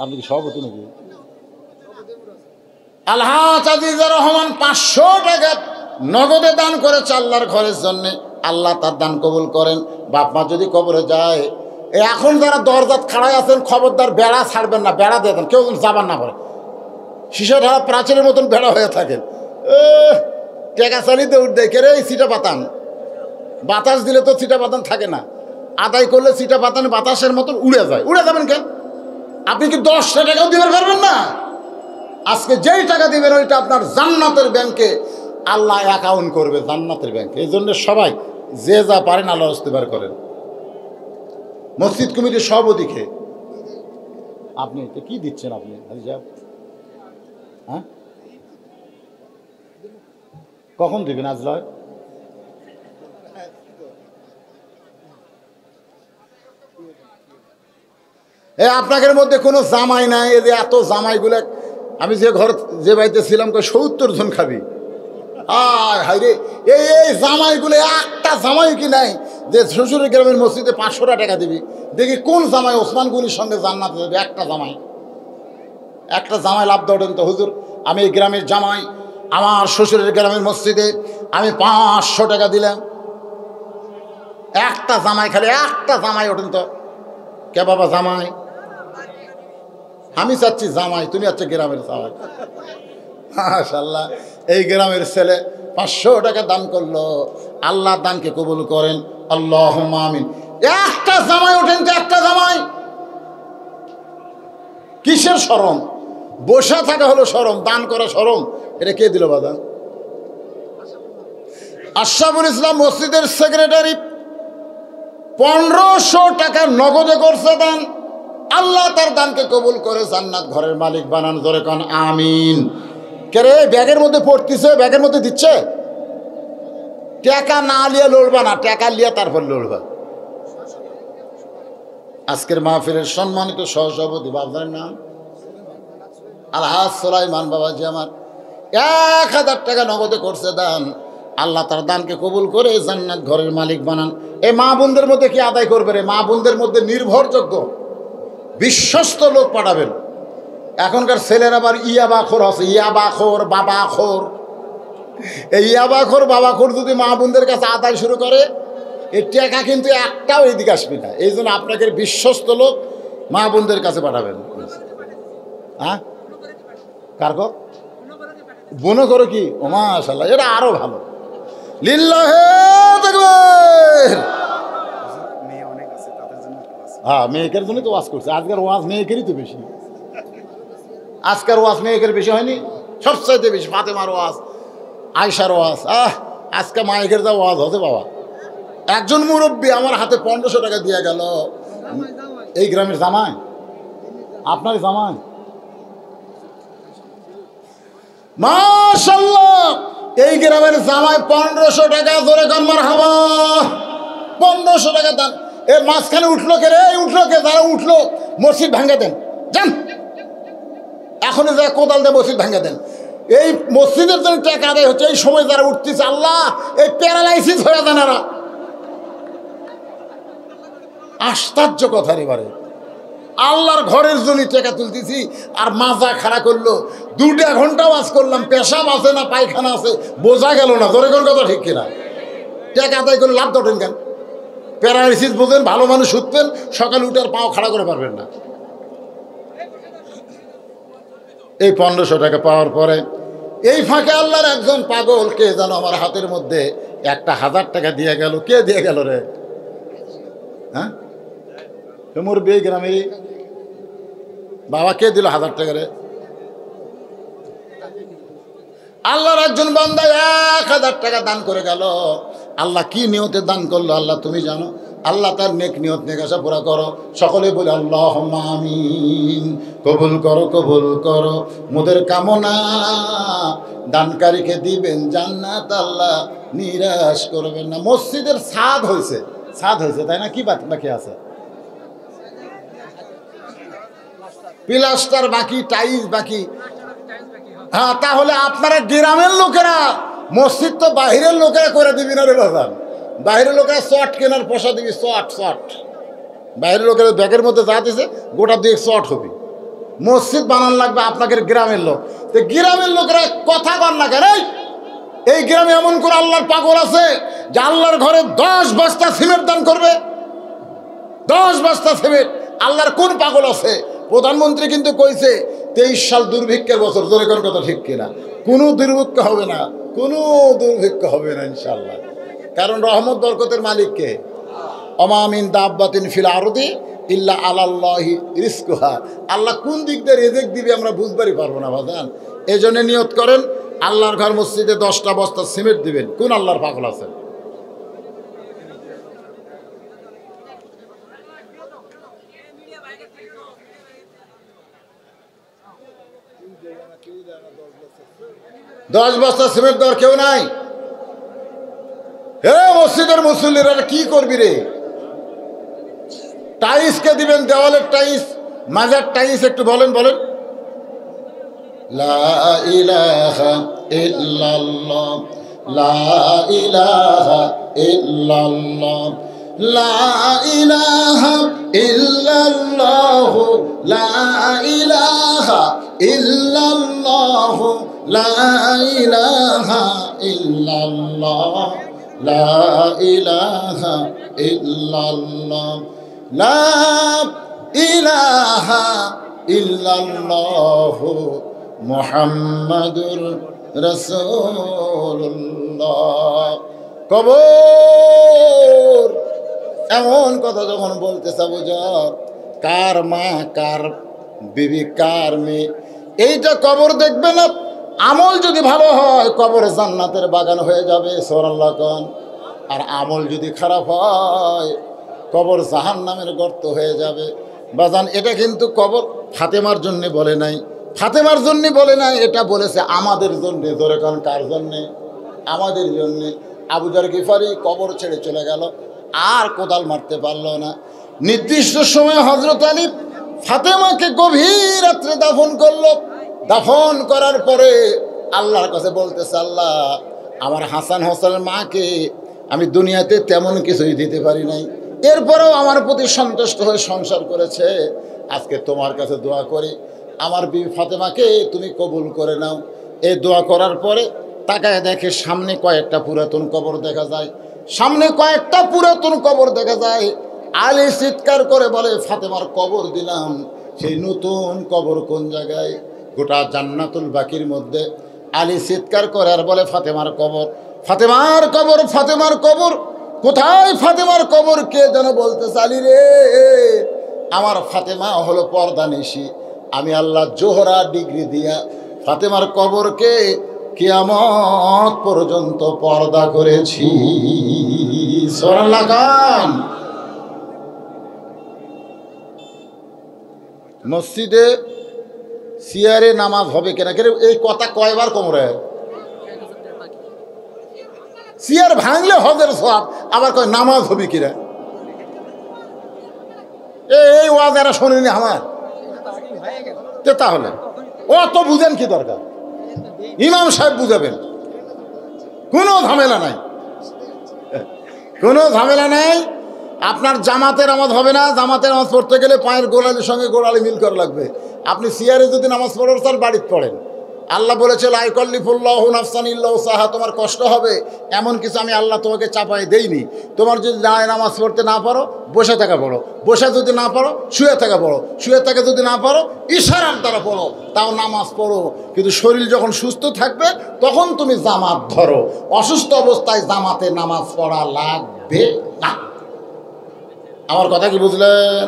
S1: আপনি কি সভাপতি নাকি? আলহাজ আজিজুর রহমান 500 টাকা নগদে দান করেছে আল্লাহর ঘরের জন্যে। আল্লাহ তার দান কবুল করেন। বাপ মা যদি কবরে যায়, এখন যারা দরজাত খাড়ায় আছেন খবরদার বেড়া ছাড়বেন না, বেড়া দিয়ে দেন, কেউ যাবার না পারে। শিশু ঢালা প্রাচীরের মতন বেড়া হয়ে থাকেন। টেকা চালিতে উঠে কেরে সিটা পাতান, বাতাস দিলে তো সিটা পাতান থাকে না, আদায় করলে সিটা পাতান বাতাসের মতন উড়ে যায়। উড়ে যাবেন কেন? আপনি কি 10 টাকাও দিতে পারবেন না? আজকে যেই টাকা দিবেন ওইটা আপনার জান্নাতের ব্যাংকে আল্লাহ অ্যাকাউন্ট করবে, জান্নাতের ব্যাংকে। এই জন্য সবাই যে যা পারেন আল্লাহ ইস্তেগফার করেন। মসজিদ কমিটির সভাপতিকে আপনি কি দিচ্ছেন? আপনি হ্যাঁ কখন দিবেন? আজ লয় আপনাদের মধ্যে কোনো জামাই নাই? এই যে এত জামাইগুলো, আমি যে ঘর যে বাড়িতে ছিলাম 70 জন খাবি। হাই রে, এই জামাইগুলো একটা জামাই কি নাই যে শ্বশুরের গ্রামের মসজিদে 500 টাকা দিবি? দেখি কোন জামাই ওসমান গনির সঙ্গে জান্নাতে যাবে? একটা জামাই লাভ দৌড়েন তো হুজুর আমি এই গ্রামের জামাই, আমার শ্বশুরের গ্রামের মসজিদে আমি 500 টাকা দিলাম। একটা জামাই, খালি একটা জামাই ওঠেন তো। কে বাবা জামাই? আমি চাচ্ছি জামাই, তুমি আচ্ছা গ্রামের জামাই। মাশাআল্লাহ, এই গ্রামের ছেলে 500 টাকা দান করলো। আল্লাহ দানকে কবুল করেন, আল্লাহুম্মা আমিন। একটা জামাই ওঠেন তো, একটা জামাই। কিসের শরম? বসে থাকা হলো শরম, দান করা শরম। এটা কে দিল বাদান? আশরাফুল ইসলাম মসজিদের সেক্রেটারি 1500 টাকা নগদে করছে দান। আল্লাহ তার দানকে কবুল করে জান্নাত ঘরের মালিক বানান। জোরে কোন আমিন। কে রে ব্যাগের মধ্যে পড়তিছে, ব্যাগের মধ্যে দিচ্ছে? টাকা না লিয়ে লড়বা না, টাকা লিয়ে তারপর লড়বা। আজকের মাহফিলের সম্মানিত সহসভাপতি বাবজানের নাম আলহাজ সুলাইমান বাবাজি আমার 1000 টাকা নগদে করছে দান। আল্লাহ তার দানকে কবুল করে জান্নাত ঘরের মালিক বানান। এই মা বোনদের মধ্যে কি আদায় করবে রে? মা বোনদের মধ্যে নির্ভরযোগ্য বিশ্বস্ত লোক পাঠাবেন। এখনকার ছেলের আবার ইয়াবাখোর আছে, ইয়াবাখোর বাবাখোর। এই ইয়াবাখোর বাবাখোর যদি মা বোনদের কাছে আদায় শুরু করে, এই টাকা কিন্তু একটাও এদিকে আসবে না। এই জন্য আপনাকে বিশ্বস্ত লোক মা বোনদের কাছে পাঠাবেন। হ্যাঁ কার কো বনো করো কি? ও মাশাআল্লাহ, এটা আরো ভালো। লিল্লাহে তাকবীর। মেয়ে অনেক আছে, তাদের হ্যাঁ, মেয়েকের জন্য তো ওয়াজ করছে। আজকের ওয়াজ মেয়েকেরই তো বেশি। আজকের ওয়াজ মেয়েকের বেশি হয়নি? সবচাইতে বেশি ফাতেমার ওয়াজ, আয়সার ওয়াজ। আজকে মায়েকের যা ওয়াজ হতে বাবা। একজন মুরব্বী আমার হাতে 1500 টাকা দিয়ে গেল। এই গ্রামের জামাই, আপনার জামাই, মাশাআল্লাহ, এই গ্রামের জামাই 1500 টাকা। জোরে কান মারহাবা। 1500 টাকা দান। এর মাঝখানে উঠলো কে রে? উঠলো কে? যারা উঠলো মসজিদ ভাঙ্গা দেন, যান এখনই যা কোদাল দিয়ে মসজিদ ভাঙ্গা দেন। এই মসজিদের জন্য টাকা আদায় হচ্ছে। এই সময় যারা উঠতেছে, আল্লাহ এই প্যারালাইসিস হয়ে যান। এরা আশ্চর্য কথা। এবারে আল্লাহর ঘরের জন্য টাকা তুলতেছি আর মাজা খাড়া করলো। 2 ঘন্টা ওয়াজ করলাম, পেশাব আছে না পায়খানা আছে বোঝা গেল না। ধরে কোন কথা ঠিক কিনা? টাকা আদায় করে লাভ ধরেন কেন? প্যারালাইসিস বোঝেন, ভালো মানুষ উঠবেন, সকালে উঠে আর পাও খাড়া করে পারবেন না। এই 1500 টাকা পাওয়ার পরে এই ফাঁকে আল্লাহর একজন পাগল কে যেন আমার হাতের মধ্যে 1000 টাকা দিয়ে গেল। কে দিয়ে গেল রে? হ্যাঁ, তোমার বিয়ে গ্রামেরই বাবা। কে দিল 1000 টাকা রে? আল্লাহর একজন বান্দা 1000 টাকা দান করে গেল। আল্লাহ কি নিয়তে দান করলো আল্লাহ তুমি জানো। আল্লাহ তার নেক নিয়ত নেকাশা পুরা করো। সকলে বলে আল্লাহুম্মা আমিন। কবুল করো, কবুল করো মোদের কামনা। দানকারীকে দিবেন জান্নাত, আল্লাহ নিরাশ করবেন না। মসজিদের ছাদ হয়েছে, ছাদ হয়েছে তাই না? কি বাকি আছে? প্লাস্টার বাকি, টাইলস বাকি। হ্যাঁ, তাহলে আপনারা গ্রামের লোকেরা, মসজিদ তো বাহিরের লোকেরা করে দিবি না রে বাজান। বাইরের লোকেরা শর্ট কেনার পয়সা দিবি। শর্ট বাইরের লোকেরা ব্যাগের মধ্যে যা দিছে গোটা দিয়ে শর্ট হবে। মসজিদ বানান লাগবে আপনাকে গ্রামের লোক। তো গ্রামের লোকেরা কথা বল না কেন? এই গ্রামে এমন করে আল্লাহর পাগল আছে যে আল্লাহর ঘরে 10 বস্তা সিমেন্ট দান করবে। 10 বস্তা সিমেন্ট। আল্লাহর কোন পাগল আছে? প্রধানমন্ত্রী কিন্তু কইছে 23 সাল দুর্ভিক্ষের বছর। জোরে কোন কথা ঠিক কিনা? কোনো দুর্ভিক্ষ হবে না, কোনো দুর্ভিক্ষ হবে না ইনশাআল্লাহ। কারণ রহমত বরকতের মালিক কে? ওমা মিন দাব্বাতিন ফিল আরদি ইল্লা আলাল্লাহি রিজকুহা। আল্লাহ কোন দিক দিয়ে রিজিক দিবে আমরা বুঝবারই পারবো না বাজান। এই জন্য নিয়ত করেন আল্লাহর ঘর মসজিদে 10টা বস্তা সিমেন্ট দিবেন। কোন আল্লাহর পাগল আছে? দশ বস্তা সিমেন্ট দেওয়ার কেউ নাই। হে মসজিদের মুসল্লিরা কি করবি রে? টাইলস কে দিবেন? দেওয়ালের টাইলস, মাজার টাইলস। একটু বলেন। লা ইলাহা ইল্লাল্লাহ, লা ইলাহা ইল্লাল্লাহ, লা ইলাহা ইল্লাল্লাহ, লা ইলাহা ইল্লাল্লাহ, লা ইলাহা ইল্লাল্লাহ, লা ইলাহা ইল্লাল্লাহ, লা ইলাহা ইল্লাল্লাহ মুহাম্মাদুর রাসূলুল্লাহ। কবর এমন কথা যখন বলতেছে বুঝার কার মা, কার বিবি, কার মেয়ে, এইটা কবর দেখবে না। আমল যদি ভালো হয় কবর জান্নাতের বাগান হয়ে যাবে। সুবহানাল্লাহ কোন। আর আমল যদি খারাপ হয় কবর জাহান্নামের গর্ত হয়ে যাবে। বাজান এটা কিন্তু কবর ফাতেমার জন্য বলে নাই, ফাতেমার জন্য বলে নাই, এটা বলেছে আমাদের জন্য। ধরে কারণ কার জন্যে? আমাদের জন্যে। আবু যার গিফারি কবর ছেড়ে চলে গেল, আর কোদাল মারতে পারল না। নির্দিষ্ট সময়ে হযরত আলী ফাতেমাকে গভীর রাত্রে দাফন করলো। দাফন করার পরে আল্লাহর কাছে বলতেছে, আল্লাহ আমার হাসান হোসেনের মাকে আমি দুনিয়াতে তেমন কিছুই দিতে পারি নাই, এরপরেও আমার প্রতি সন্তুষ্ট হয়ে সংসার করেছে। আজকে তোমার কাছে দোয়া করি আমার বিবি ফাতেমাকে তুমি কবুল করে নাও। এই দোয়া করার পরে তাকায় দেখে সামনে কয়েকটা পুরাতন কবর দেখা যায়। সামনে কয়েকটা পুরাতন কবর দেখা যায়। আলী চিৎকার করে বলে, ফাতেমার কবর দিলাম, সেই নতুন কবর কোন জায়গায়? গোটা জান্নাতুল বাকির মধ্যে। আলী চিৎকার করে আর বলে, ফাতেমার কবর, ফাতেমার কবর, ফাতেমার কবর কোথায়? ফাতেমার কবর কে যেন বলতেছে, আলী রে আমার ফাতেমা হলো পর্দা নিশি, আমি আল্লাহ জোহরা ডিগ্রি দিয়া ফাতেমার কবরকে কিয়ামত পর্যন্ত পর্দা করেছি। সুবহানাল্লাহ খান। মসজিদে সিয়ারে নামাজ হবে কেনা, এই কথা কয়বার কোমরে? সিয়ার ভাঙলে হজের সওয়াব, আবার কয় নামাজ হবে কিনা। এই ওয়াজ এরা শোনেনি আমার, তাহলে অত বুঝেন কি দরকার? ইমাম সাহেব বুঝাবেন, কোনো ঝামেলা নাই, কোনো ঝামেলা নাই। আপনার জামাতের নামাজ হবে না, জামাতের নামাজ পড়তে গেলে পায়ের গোড়ালির সঙ্গে গোড়ালি মিল করা লাগবে। আপনি সিয়ারে যদি নামাজ পড়েন তার বাড়িতে পড়েন। আল্লাহ বলেছে লা ইউকাল্লিফুল্লাহু নাফসান ইল্লা উসাহা, তোমার কষ্ট হবে এমন কিছু আমি আল্লাহ তোমাকে চাপায় দেইনি। তোমার যদি নামাজ পড়তে না পারো বসে থাকা পড়ো, বসে যদি না পারো শুয়ে থাকা পড়ো, শুয়ে থাকা যদি না পারো ইশারার দ্বারা পড়ো, তাও নামাজ পড়ো। কিন্তু শরীর যখন সুস্থ থাকবে তখন তুমি জামাত ধরো, অসুস্থ অবস্থায় জামাতে নামাজ পড়া লাগবে না। আমার কথা কি বুঝলেন?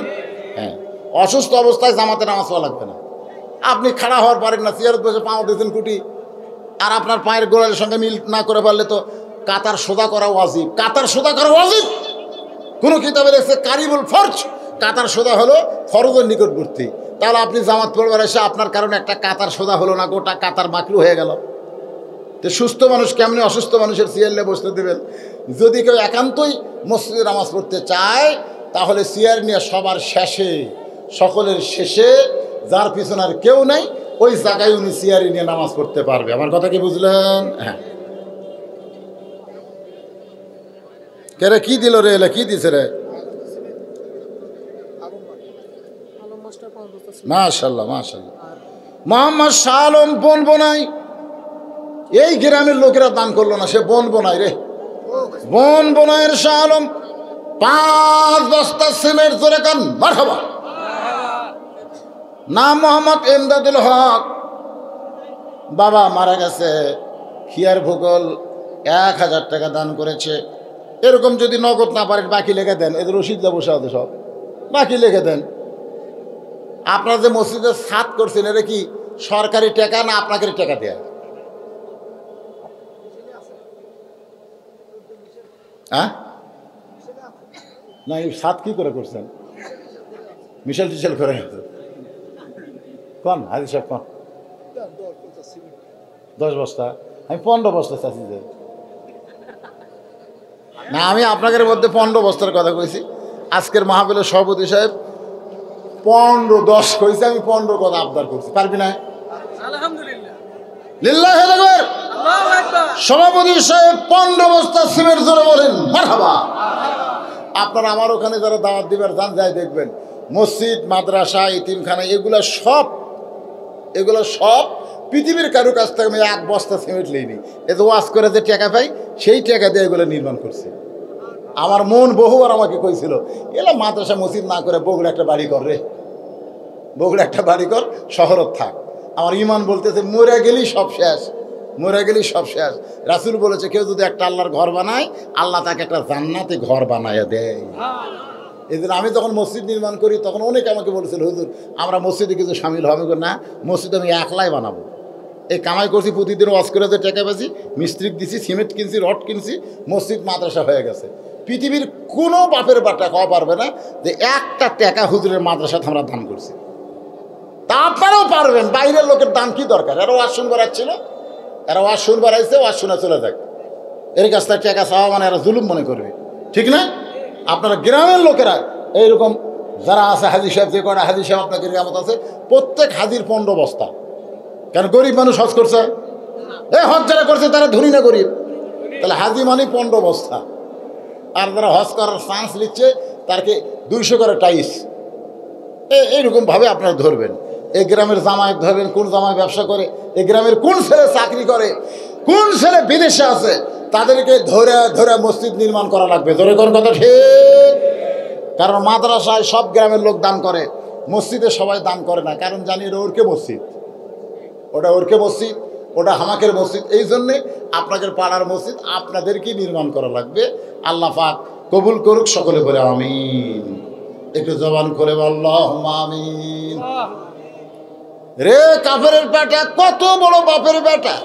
S1: হ্যাঁ, অসুস্থ অবস্থায় জামাতে নামাজ পড়া লাগবে না। আপনি খাড়া হওয়ার পারেন না, চেয়ারে বসে পাও দিয়েছেন কুটি, আর আপনার পায়ের গোড়ালির সঙ্গে মিল না করে পারলে তো কাতার সোজা করা ওয়াজিব। কাতার সোজা করা ওয়াজিব, কোনো কিতাবে লেখছে কারিবুল ফরজ, কাতার সোজা হলো ফরজের নিকটবর্তী। তাহলে আপনি জামাত পড়বার এসে আপনার কারণে একটা কাতার সোজা হলো না, গোটা কাতার মাকরু হয়ে গেল। তো সুস্থ মানুষ কেমনি অসুস্থ মানুষের চেয়ার নিয়ে বসতে দেবেন? যদি কেউ একান্তই মসজিদে নামাজ পড়তে চায় তাহলে চেয়ার নিয়ে সবার শেষে, সকলের শেষে, যার পিছনে আর কেউ নাই ওই জায়গায় উনি চেয়ারে নিয়ে নামাজ পড়তে পারবে। আমার কথা কি বুঝলেন? হ্যাঁ। কে কি দিল রে? এলে কি দিছে রে? মাশাআল্লাহ মাশাআল্লাহ। মোহাম্মদ শাহ আলম বনবনাই, এই গ্রামের লোকেরা দান করলো না, সে বনবনাই রে, বনবনাইয়ের শাহ আলম 5 বস্তা সিমেন্ট জোরে কান মারহাবা। নাম মোহাম্মদ এমদাদুল হক, বাবা মারা গেছে, খিয়ার ভূগোল 1000 টাকা দান করেছে। এরকম যদি নগদ না পারেন বাকি লিখে দেন, এদের রসিদ বসে আছে সব, বাকি লিখে দেন। আপনারা যে মসজিদের ছাদ করছেন এটা কি সরকারি টাকা না আপনাকে টাকা দেয়? হ্যাঁ, না এই ছাদ কি করে করছেন? মিশেল টিশেল করে কন হাজি সাহেব কন 10 বস্তা, আমি 15 বস্তা চাচ্ছি যে না, আমি আপনাদের মধ্যে 15 বস্তার কথা কইছি। আজকের মাহফিলের সভাপতি সাহেব 15-10 কইছে, আমি 15 কথা আবদার করছি, পারবি না? আলহামদুলিল্লাহ, লিল্লাহি আকবার, আল্লাহু আকবার। সভাপতি সাহেব 15 বস্তা সিমেন্ট জোরে বলেন মারহাবা। আপনারা আমার ওখানে যারা দাওয়াত দিবার যান, যাই দেখবেন মসজিদ, মাদ্রাসা, ইতিমখানা এগুলো সব পৃথিবীর কারো কাছ থেকে আমি 1 বস্তা সিমেন্ট লইনি। এত ওয়াজ করে যে টাকা পাই সেই টাকা দিয়ে এগুলো নির্মাণ করছে। আমার মন বহুবার আমাকে কইছিল এলা মাদ্রাসা মসজিদ না করে বগুড়া একটা বাড়ি কর রে, বগুড়া একটা বাড়ি কর, শহরত থাক। আমার ইমান বলতেছে মরে গেলেই সব শেষ, মরে গেলেই সব শেষ। রাসূল বলেছে কেউ যদি একটা আল্লাহর ঘর বানায় আল্লাহ তাকে একটা জান্নাতে ঘর বানায় দেয়। এই জন্য আমি যখন মসজিদ নির্মাণ করি তখন অনেকে আমাকে বলেছিল হুজুর আমরা মসজিদে কিছু সামিল হবে না, মসজিদ আমি একলাই বানাবো। এই কামাই করছি, প্রতিদিন ওয়াজ করে যে টাকা পাচ্ছি, মিস্ত্রি দিছি, সিমেন্ট কিনছি, রড কিনছি, মসজিদ মাদ্রাসা হয়ে গেছে। পৃথিবীর কোনো বাপের বাটা খাওয়া পারবে না যে একটা টাকা হুজুরের মাদ্রাসাতে আমরা দান করছি। তা আপনারাও পারবেন, বাইরের লোকের দান কি দরকার? এরা ওয়াজ শুনবার আসছিল, এরা ওয়াজ শুনবার আসছে, ওয়াজ শুনে চলে যাক। এর কাছ থেকে টাকা চাওয়া মানে এরা জুলুম মনে করবে, ঠিক না? আপনারা গ্রামের লোকেরা এইরকম যারা আছে, হাজি সাহেব যে কটা হাজি সাহেব আপনাদের গ্রামত আছে, প্রত্যেক হাজির 15 বস্তা। কেন গরিব মানুষ হজ করছে? হজ যারা করছে তারা ধনী না গরিব? তাহলে হাজি মানে 15 বস্তা। আর যারা হজ করার চান্স নিচ্ছে তারকে 200 করে টাইস। এইরকমভাবে আপনারা ধরবেন। এই গ্রামের জামাই ধরবেন, কোন জামাই ব্যবসা করে, এই গ্রামের কোন ছেলে চাকরি করে, কোন ছেলে বিদেশে আছে, তাদেরকে ধরে ধরে মসজিদ নির্মাণ করা লাগবে। ধরে কোন কথা ঠিক? কারণ মাদ্রাসায় সব গ্রামের লোক দান করে, মসজিদে সবাই দান করে না, কারণ জানি এটা ওরকে মসজিদ, ওটা ওরকে মসজিদ, ওটা হামাকের মসজিদ। এই জন্যে আপনাদের পাড়ার মসজিদ আপনাদেরকেই নির্মাণ করা লাগবে। আল্লাহ পাক কবুল করুক, সকলে বলে আমিন। একটু জবান করে আল্লাহুম্মা আমিন। রে কাফেরের বেটা, কত বড় বাপের বেটা!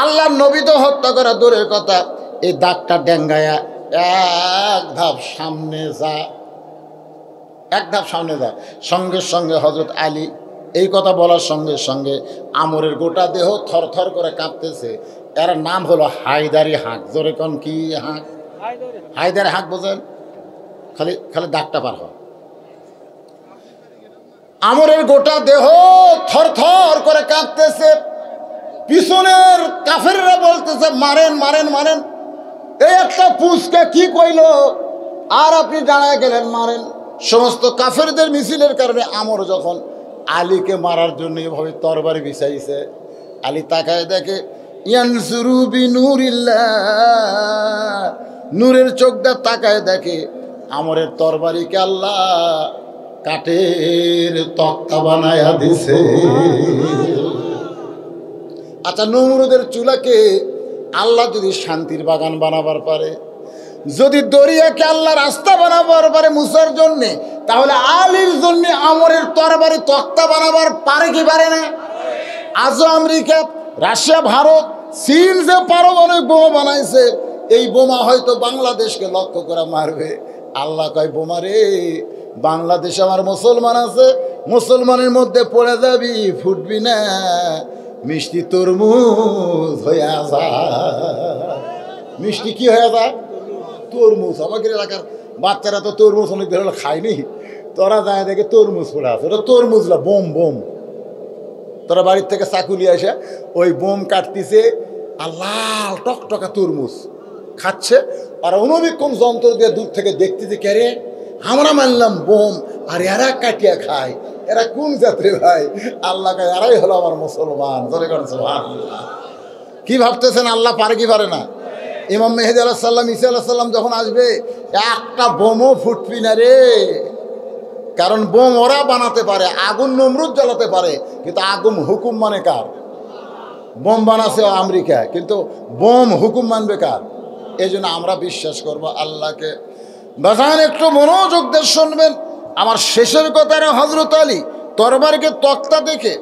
S1: আল্লাহর নবী তো হত্যা করা দূরের কথা, এই দাগটা ডেঙ্গায়া এক ধাপ সামনে যা, এক ধাপ সামনে যা। সঙ্গে সঙ্গে হযরত আলী এই কথা বলার সঙ্গে সঙ্গে আমরের গোটা দেহ থরথর করে কাঁপতেছে। এর নাম হলো হায়দারি হাঁক। জোরে কোন কি হাঁক? হায়দারি হাঁক বোঝেন? খালি খালি দাগটা পার হয়। আমরের গোটা দেহ থরথর করে কাঁপতেছে। পিছনের কাফেররা বলতেছে মারেন মারেন মারেন। এই একটা পুচকে কি কইল আর আপনি দাঁড়ায় গেলেন মারেন। সমস্ত কাফেরদের মিছিলের কারণে আমর যখন আলীকে মারার জন্য এভাবে তরবারি বিছাইছে, আলী তাকায় দেখে ইয়ানসুরু বিনুরিল্লাহ, নূরের চোখটা তাকায় দেখে আমরের তরবারিকে আল্লাহ কাঠের তক্তা বানায়া দিছে। আচ্ছা, নমরুদের চুলাকে আল্লাহ যদি শান্তির বাগান বানাবার পারে, যদি দরিয়াকে আল্লাহ রাস্তা বানাবার পারে মুসার জন্যে, তাহলে আলীর জন্য আমরের তরবারি তক্তা বানাবার পারে কি পারে না? আজও আমেরিকা, রাশিয়া, ভারত, চীন যে পারমাণবিক বোমা বানাইছে, এই বোমা হয়তো বাংলাদেশকে লক্ষ্য করে মারবে। আল্লাহ কয় বোমা রে, বাংলাদেশে আমার মুসলমান আছে, মুসলমানের মধ্যে পড়ে যাবি, ফুটবি না, মিষ্টি তরমুজ হয়ে যা। মিষ্টি কি হয়ে যায়? তরমুজ। আমাদের এলাকার বাচ্চারা তো তরমুজ অনেক দিন হলো খায়নি, তোরা যায় দেখে তরমুজ পড়ে আছে। ওটা তরমুজ না, বোম বোম। তোরা বাড়ির থেকে চাকুলি আসে ওই বোম কাটতিছে, আর লাল টকটকা তরমুজ খাচ্ছে। আর অনবীক্ষণ যন্ত্র দিয়ে দূর থেকে দেখতেছে, কে রে, আমরা মানলাম বোম আর এরা কাটিয়া খায়, এরা কোন জাতির ভাই? আল্লাহ কয় এরাই হলো আমার মুসলমান। কি ভাবতেছেন আল্লাহ পারে কি পারে না? ইমাম মেহেদী আলাইহিস সালাম, ঈসা আলাইহিস সালাম যখন আসবে, একটা বোমও ফুটবি না রে। কারণ বোম ওরা বানাতে পারে, আগুন নমরুদ জ্বালাতে পারে, কিন্তু আগুন হুকুম মানে কার? বোম বানাছে আমেরিকা, কিন্তু বোম হুকুম মানবে কার? এই জন্য আমরা বিশ্বাস করবো আল্লাহকে। বাজান একটু মনোযোগ দিয়ে শুনবেন আমার শেষের কথাটা। হযরত আলী তরবারিকে তক্তা দেখে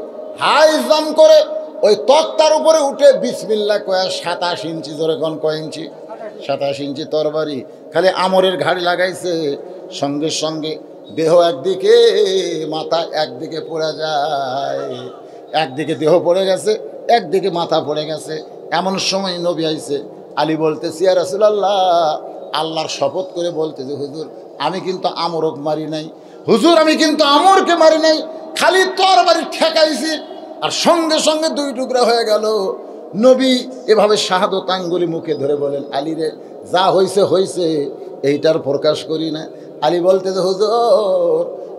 S1: হাই জাম্প করে ওই তক্তার উপরে উঠে বিসমিল্লাহ কয়া 27 ইঞ্চি, জোরে কোন কয় ইঞ্চি? 27 ইঞ্চি তরবারি খালি আমরের ঘাড়ি লাগাইছে। সঙ্গে সঙ্গে দেহ একদিকে, মাথা একদিকে পড়ে যায়। একদিকে দেহ পড়ে গেছে, একদিকে মাথা পড়ে গেছে। এমন সময় নবী আইছে। আলী বলতেছে, ইয়া রাসূলুল্লাহ, আল্লাহর শপথ করে বলতেছে, হুজুর আমি কিন্তু আমরক মারি নাই, হুজুর আমি কিন্তু আমরকে মারি নাই, খালি তরবারি ঠেকাইছি। আর সঙ্গে সঙ্গে 2 টুকরা হয়ে গেল। নবী এভাবে শাহাদত আঙ্গুলি মুখে ধরে বলেন, আলী রে, যা হইছে হইছে, এইটার প্রকাশ করি না। আলী বলতেছে, হুজুর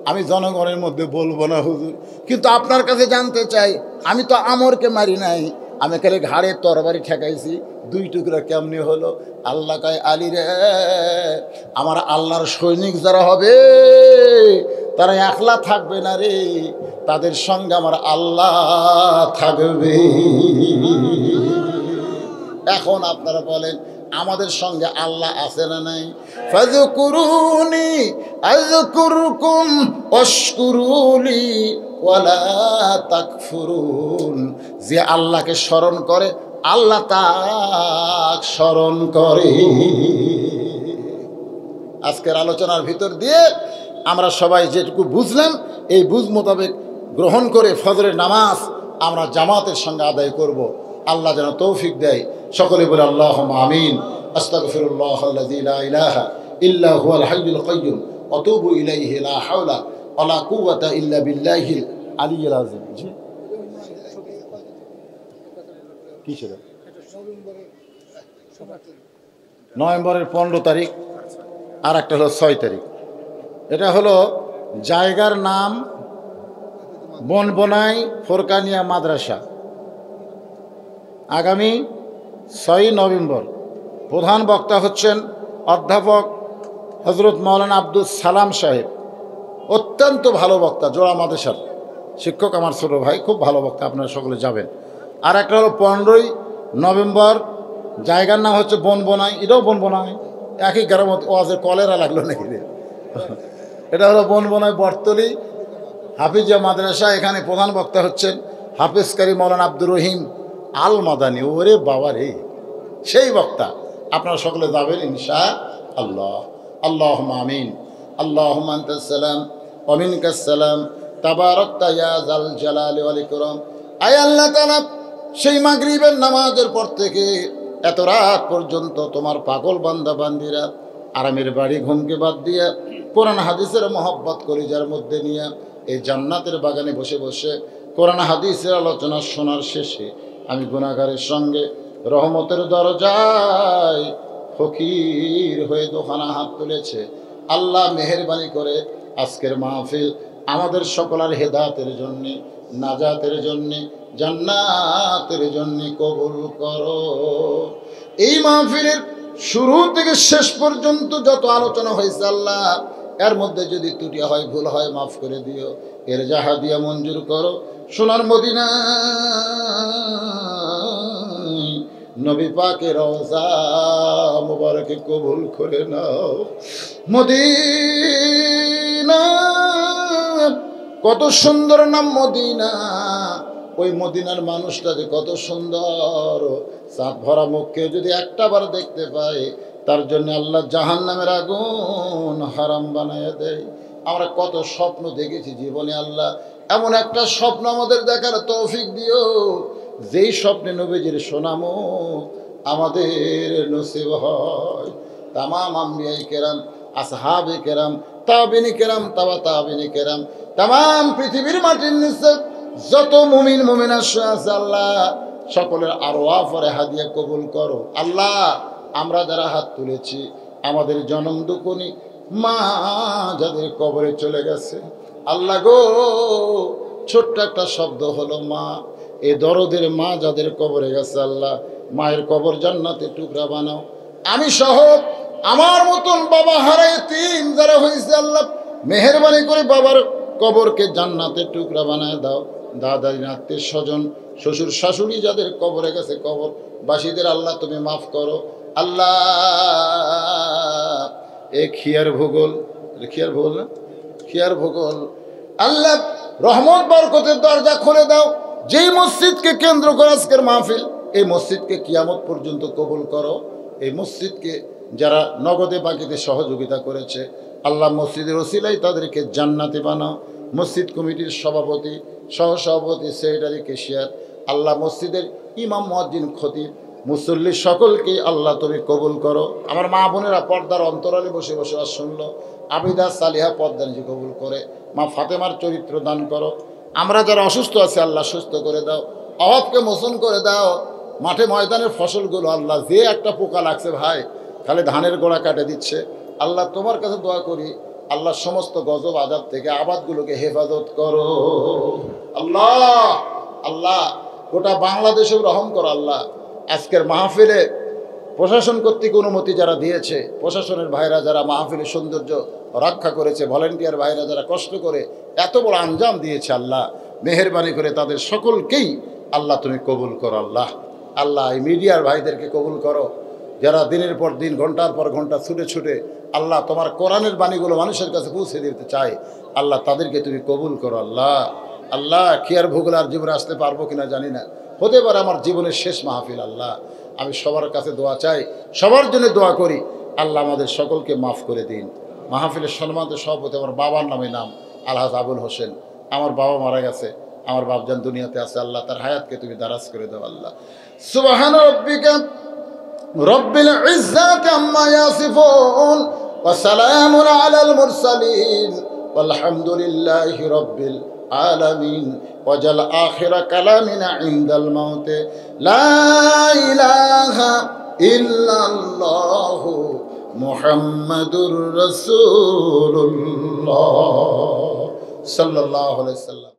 S1: আমি জনগণের মধ্যে বলবো না হুজুর, কিন্তু আপনার কাছে জানতে চাই, আমি তো আমরকে মারি নাই, আমি খালি ঘাড়ে তরবারি ঠেকাইছি, 2 টুকরা কেমনি হলো? আল্লাহ কয়, আলী রে, আমার আল্লাহর সৈনিক যারা হবে তারা একলা থাকবে না রে, তাদের সঙ্গে আমার আল্লাহ থাকবে। এখন আপনারা বলেন, আমাদের সঙ্গে আল্লাহ আছে না নাই? ফাযকুরুনি আযকুরকুম ওয়াশকুরুলি ওয়ালা তাকফুরুন। যে আল্লাহকে স্মরণ করে আল্লাহ তাকে স্মরণ করে। আজকের আলোচনার ভিতর দিয়ে আমরা সবাই যেটুকু বুঝলাম, এই বুঝ মোতাবেক গ্রহণ করে ফজরের নামাজ আমরা জামাতের সঙ্গে আদায় করব। আল্লাহ যেন তৌফিক দেয়। সকলে বলে আল্লাহুম্মা আমিন। আস্তাগফিরুল্লাহাল্লাযী লা ইলাহা ইল্লা হুয়াল হাইয়ুল কাইয়্যুম ওয়া আতুবু ইলাইহি লা হাওলা ওয়া লা কুওয়াতা ইল্লা বিল্লাহিল আলিয়্যিল আযীম। জি, কি ছিল? নভেম্বরের 15 তারিখ, আর একটা হলো 6 তারিখ। এটা হলো জায়গার নাম বনবনাই ফোরকানিয়া মাদ্রাসা। আগামী 6 নভেম্বর। প্রধান বক্তা হচ্ছেন অধ্যাপক হজরত মাওলানা আব্দুল সালাম সাহেব। অত্যন্ত ভালো বক্তা, জোড়া মাদ্রাসার শিক্ষক, আমার ছোট ভাই, খুব ভালো বক্তা, আপনারা সকলে যাবেন। আর একটা হলো 15 নভেম্বর, জায়গার নাম হচ্ছে বনবনাই, এটাও বনবনাই, একই গ্রাম। ওয়াজের কলেরা লাগলো নাকি রে? এটা হলো বনবনায় বটতলী হাফিজিয়া মাদ্রাসা। এখানে প্রধান বক্তা হচ্ছেন হাফিজ কারি মৌলানা আব্দুর রহিম আল মাদানী। ওরে বাবা রে, সেই বক্তা। আপনারা সকলে যাবেন ইনশাআল্লাহ। আল্লাহুম্মা আমিন। আল্লাহুম্মা আনতাস সালাম ওয়া মিনকাস সালাম তাবারাকতা ইয়া যাল জালালি ওয়াল ইকরাম। আয় আল্লাহ তাআলা, সেই মাগরিবের নামাজের পর থেকে এত রাত পর্যন্ত তোমার পাগল বান্দা বান্দিরা আরামের বাড়ি ঘুমকে বাদ দিয়া কোরআন হাদিসের মহব্বত কলিজার মধ্যে নিয়ে এই জান্নাতের বাগানে বসে বসে কোরআন হাদিসের আলোচনা শোনার শেষে আমি গুনাহগারের সঙ্গে রহমতের দরজায় ফকির হয়ে দোকানা হাত তুলেছে। আল্লাহ মেহেরবানি করে আজকের মাহফিল আমাদের সকলের হেদায়েতের জন্য, নাজাতের জন্য, জান্নাতের জন্য কবুল করো। এই মাহফিলের শুরু থেকে শেষ পর্যন্ত যত আলোচনা হয়েছে আল্লাহ, এর মধ্যে যদি ত্রুটি হয়, ভুল হয়, মাফ করে দিও। এর যাহা দিয়া মঞ্জুর করো। সোনার মদিনা নবী পাকের রওজা মুবারকে কবুল করে নাও। মদিনা কত সুন্দর নাম মদিনা। ওই মদিনার মানুষটা যে কত সুন্দর, চাঁদ ভরা মুখকে যদি একটা বার দেখতে পায় তার জন্য আল্লাহ জাহান্নামের আগুন হারাম বানায় দেয়। আমরা কত স্বপ্ন দেখেছি জীবনে, আল্লাহ এমন একটা স্বপ্ন আমাদের দেখার তৌফিক দিও যেই স্বপ্নে নবীজির সোনামো আমাদের নসিব হয়। তামাম আম্বিয়ায়ে কেরাম, আসহাবে কেরাম, তাবিনী কেরাম, তাবিনী কেরাম, তামাম পৃথিবীর মাটির নিচে যত মুমিন মুমিনা আছে আল্লাহ সকলের আরওয়াহ পরে হাদিয়া কবুল করো। আল্লাহ আমরা যারা হাত তুলেছি, আমাদের জনম দুকুনি মা যাদের কবরে চলে গেছে, আল্লাহ গো ছোট্ট একটা শব্দ হলো মা, এই দরদের মা যাদের কবরে গেছে আল্লাহ মায়ের কবর জান্নাতে টুকরা বানাও। আমি সহ আমার মতন বাবা হারাই তিন যারা হয়েছে আল্লাহ মেহেরবানি করে বাবার কবরকে জান্নাতে টুকরা বানায় দাও। দাদার আত্মীয় স্বজন, শ্বশুর শাশুড়ি যাদের কবরে গেছে কবর বাসীদের আল্লাহ তুমি মাফ করো। আল্লাহ এ খিয়ার ভূগোল না, খিয়ার ভূগোল আল্লাহ রহমত বরকতের দরজা খুলে দাও। যেই মসজিদকে কেন্দ্র করে আজকের মাহফিল, এই মসজিদকে কিয়ামত পর্যন্ত কবুল করো। এই মসজিদকে যারা নগদে বাকিতে সহযোগিতা করেছে আল্লাহ মসজিদের ওসিলাই তাদেরকে জান্নাতি বানাও। মসজিদ কমিটির সভাপতি, সহসভাপতি, সেক্রেটারি, কেশিয়ার, আল্লাহ মসজিদের ইমাম, মুয়াজ্জিন, খতিব, মুসল্লি সকলকে আল্লাহ তুমি কবুল করো। আমার মা বোনেরা পর্দার অন্তরালে বসে বসে আর শুনলো, আবিদা সালিহা পর্দা নিজে কবুল করে। মা ফাতেমার চরিত্র দান করো। আমরা যারা অসুস্থ আছি আল্লাহ সুস্থ করে দাও, অভাবকে মোচন করে দাও। মাঠে ময়দানের ফসলগুলো আল্লাহ যে একটা পোকা লাগছে ভাই, খালি ধানের গোড়া কাটে দিচ্ছে। আল্লাহ তোমার কাছে দোয়া করি আল্লাহ সমস্ত গজব আযাব থেকে আবাদগুলোকে হেফাজত করো। আল্লাহ আল্লাহ গোটা বাংলাদেশেও রহম করো। আল্লাহ আজকের মাহফিলে প্রশাসন কর্তৃক অনুমতি যারা দিয়েছে, প্রশাসনের ভাইরা যারা মাহফিলের সৌন্দর্য রক্ষা করেছে, ভলেন্টিয়ার ভাইরা যারা কষ্ট করে এত বড় আঞ্জাম দিয়েছে, আল্লাহ মেহেরবানি করে তাদের সকলকেই আল্লাহ তুমি কবুল করো। আল্লাহ আল্লাহ এই মিডিয়ার ভাইদেরকে কবুল করো, যারা দিনের পর দিন ঘন্টার পর ঘন্টা ছুটে ছুটে আল্লাহ তোমার কোরআনের বাণীগুলো মানুষের কাছে পৌঁছে দিতে চায়, আল্লাহ তাদেরকে তুমি কবুল করো। আল্লাহ আল্লাহ খিয়ার ভূগোল আর জীবনে আসতে পারবো কিনা জানি না, হতে পারে আমার জীবনের শেষ মাহফিল। আল্লাহ আমি সবার কাছে দোয়া চাই, সবার জন্য দোয়া করি, আল্লাহ আমাদের সকলকে মাফ করে দিন। মাহফিলের সম্মানিত সভাপতি আমার বাবার নামে নাম আলহাজ আবুল হোসেন। আমার বাবা মারা গেছে, আমার বাপজান দুনিয়াতে আছে, আল্লাহ তার হায়াতকে তুমি দারাজ করে দাও। আল্লাহ সুবহান রাব্বিকা রব্বিল ইজ্জাতি আম্মা ইয়াসিফুন ওয়া সালামুন আলাল মুরসালিন ওয়ালহামদুলিল্লাহি রব্বিল আলামিন। ওয়াজাল আখিরা কালামিনা ইনদাল মাউত লা ইলাহা ইল্লাল্লাহু মুহাম্মাদুর রাসূলুল্লাহ সাল্লাল্লাহু আলাইহি ওয়াসাল্লাম।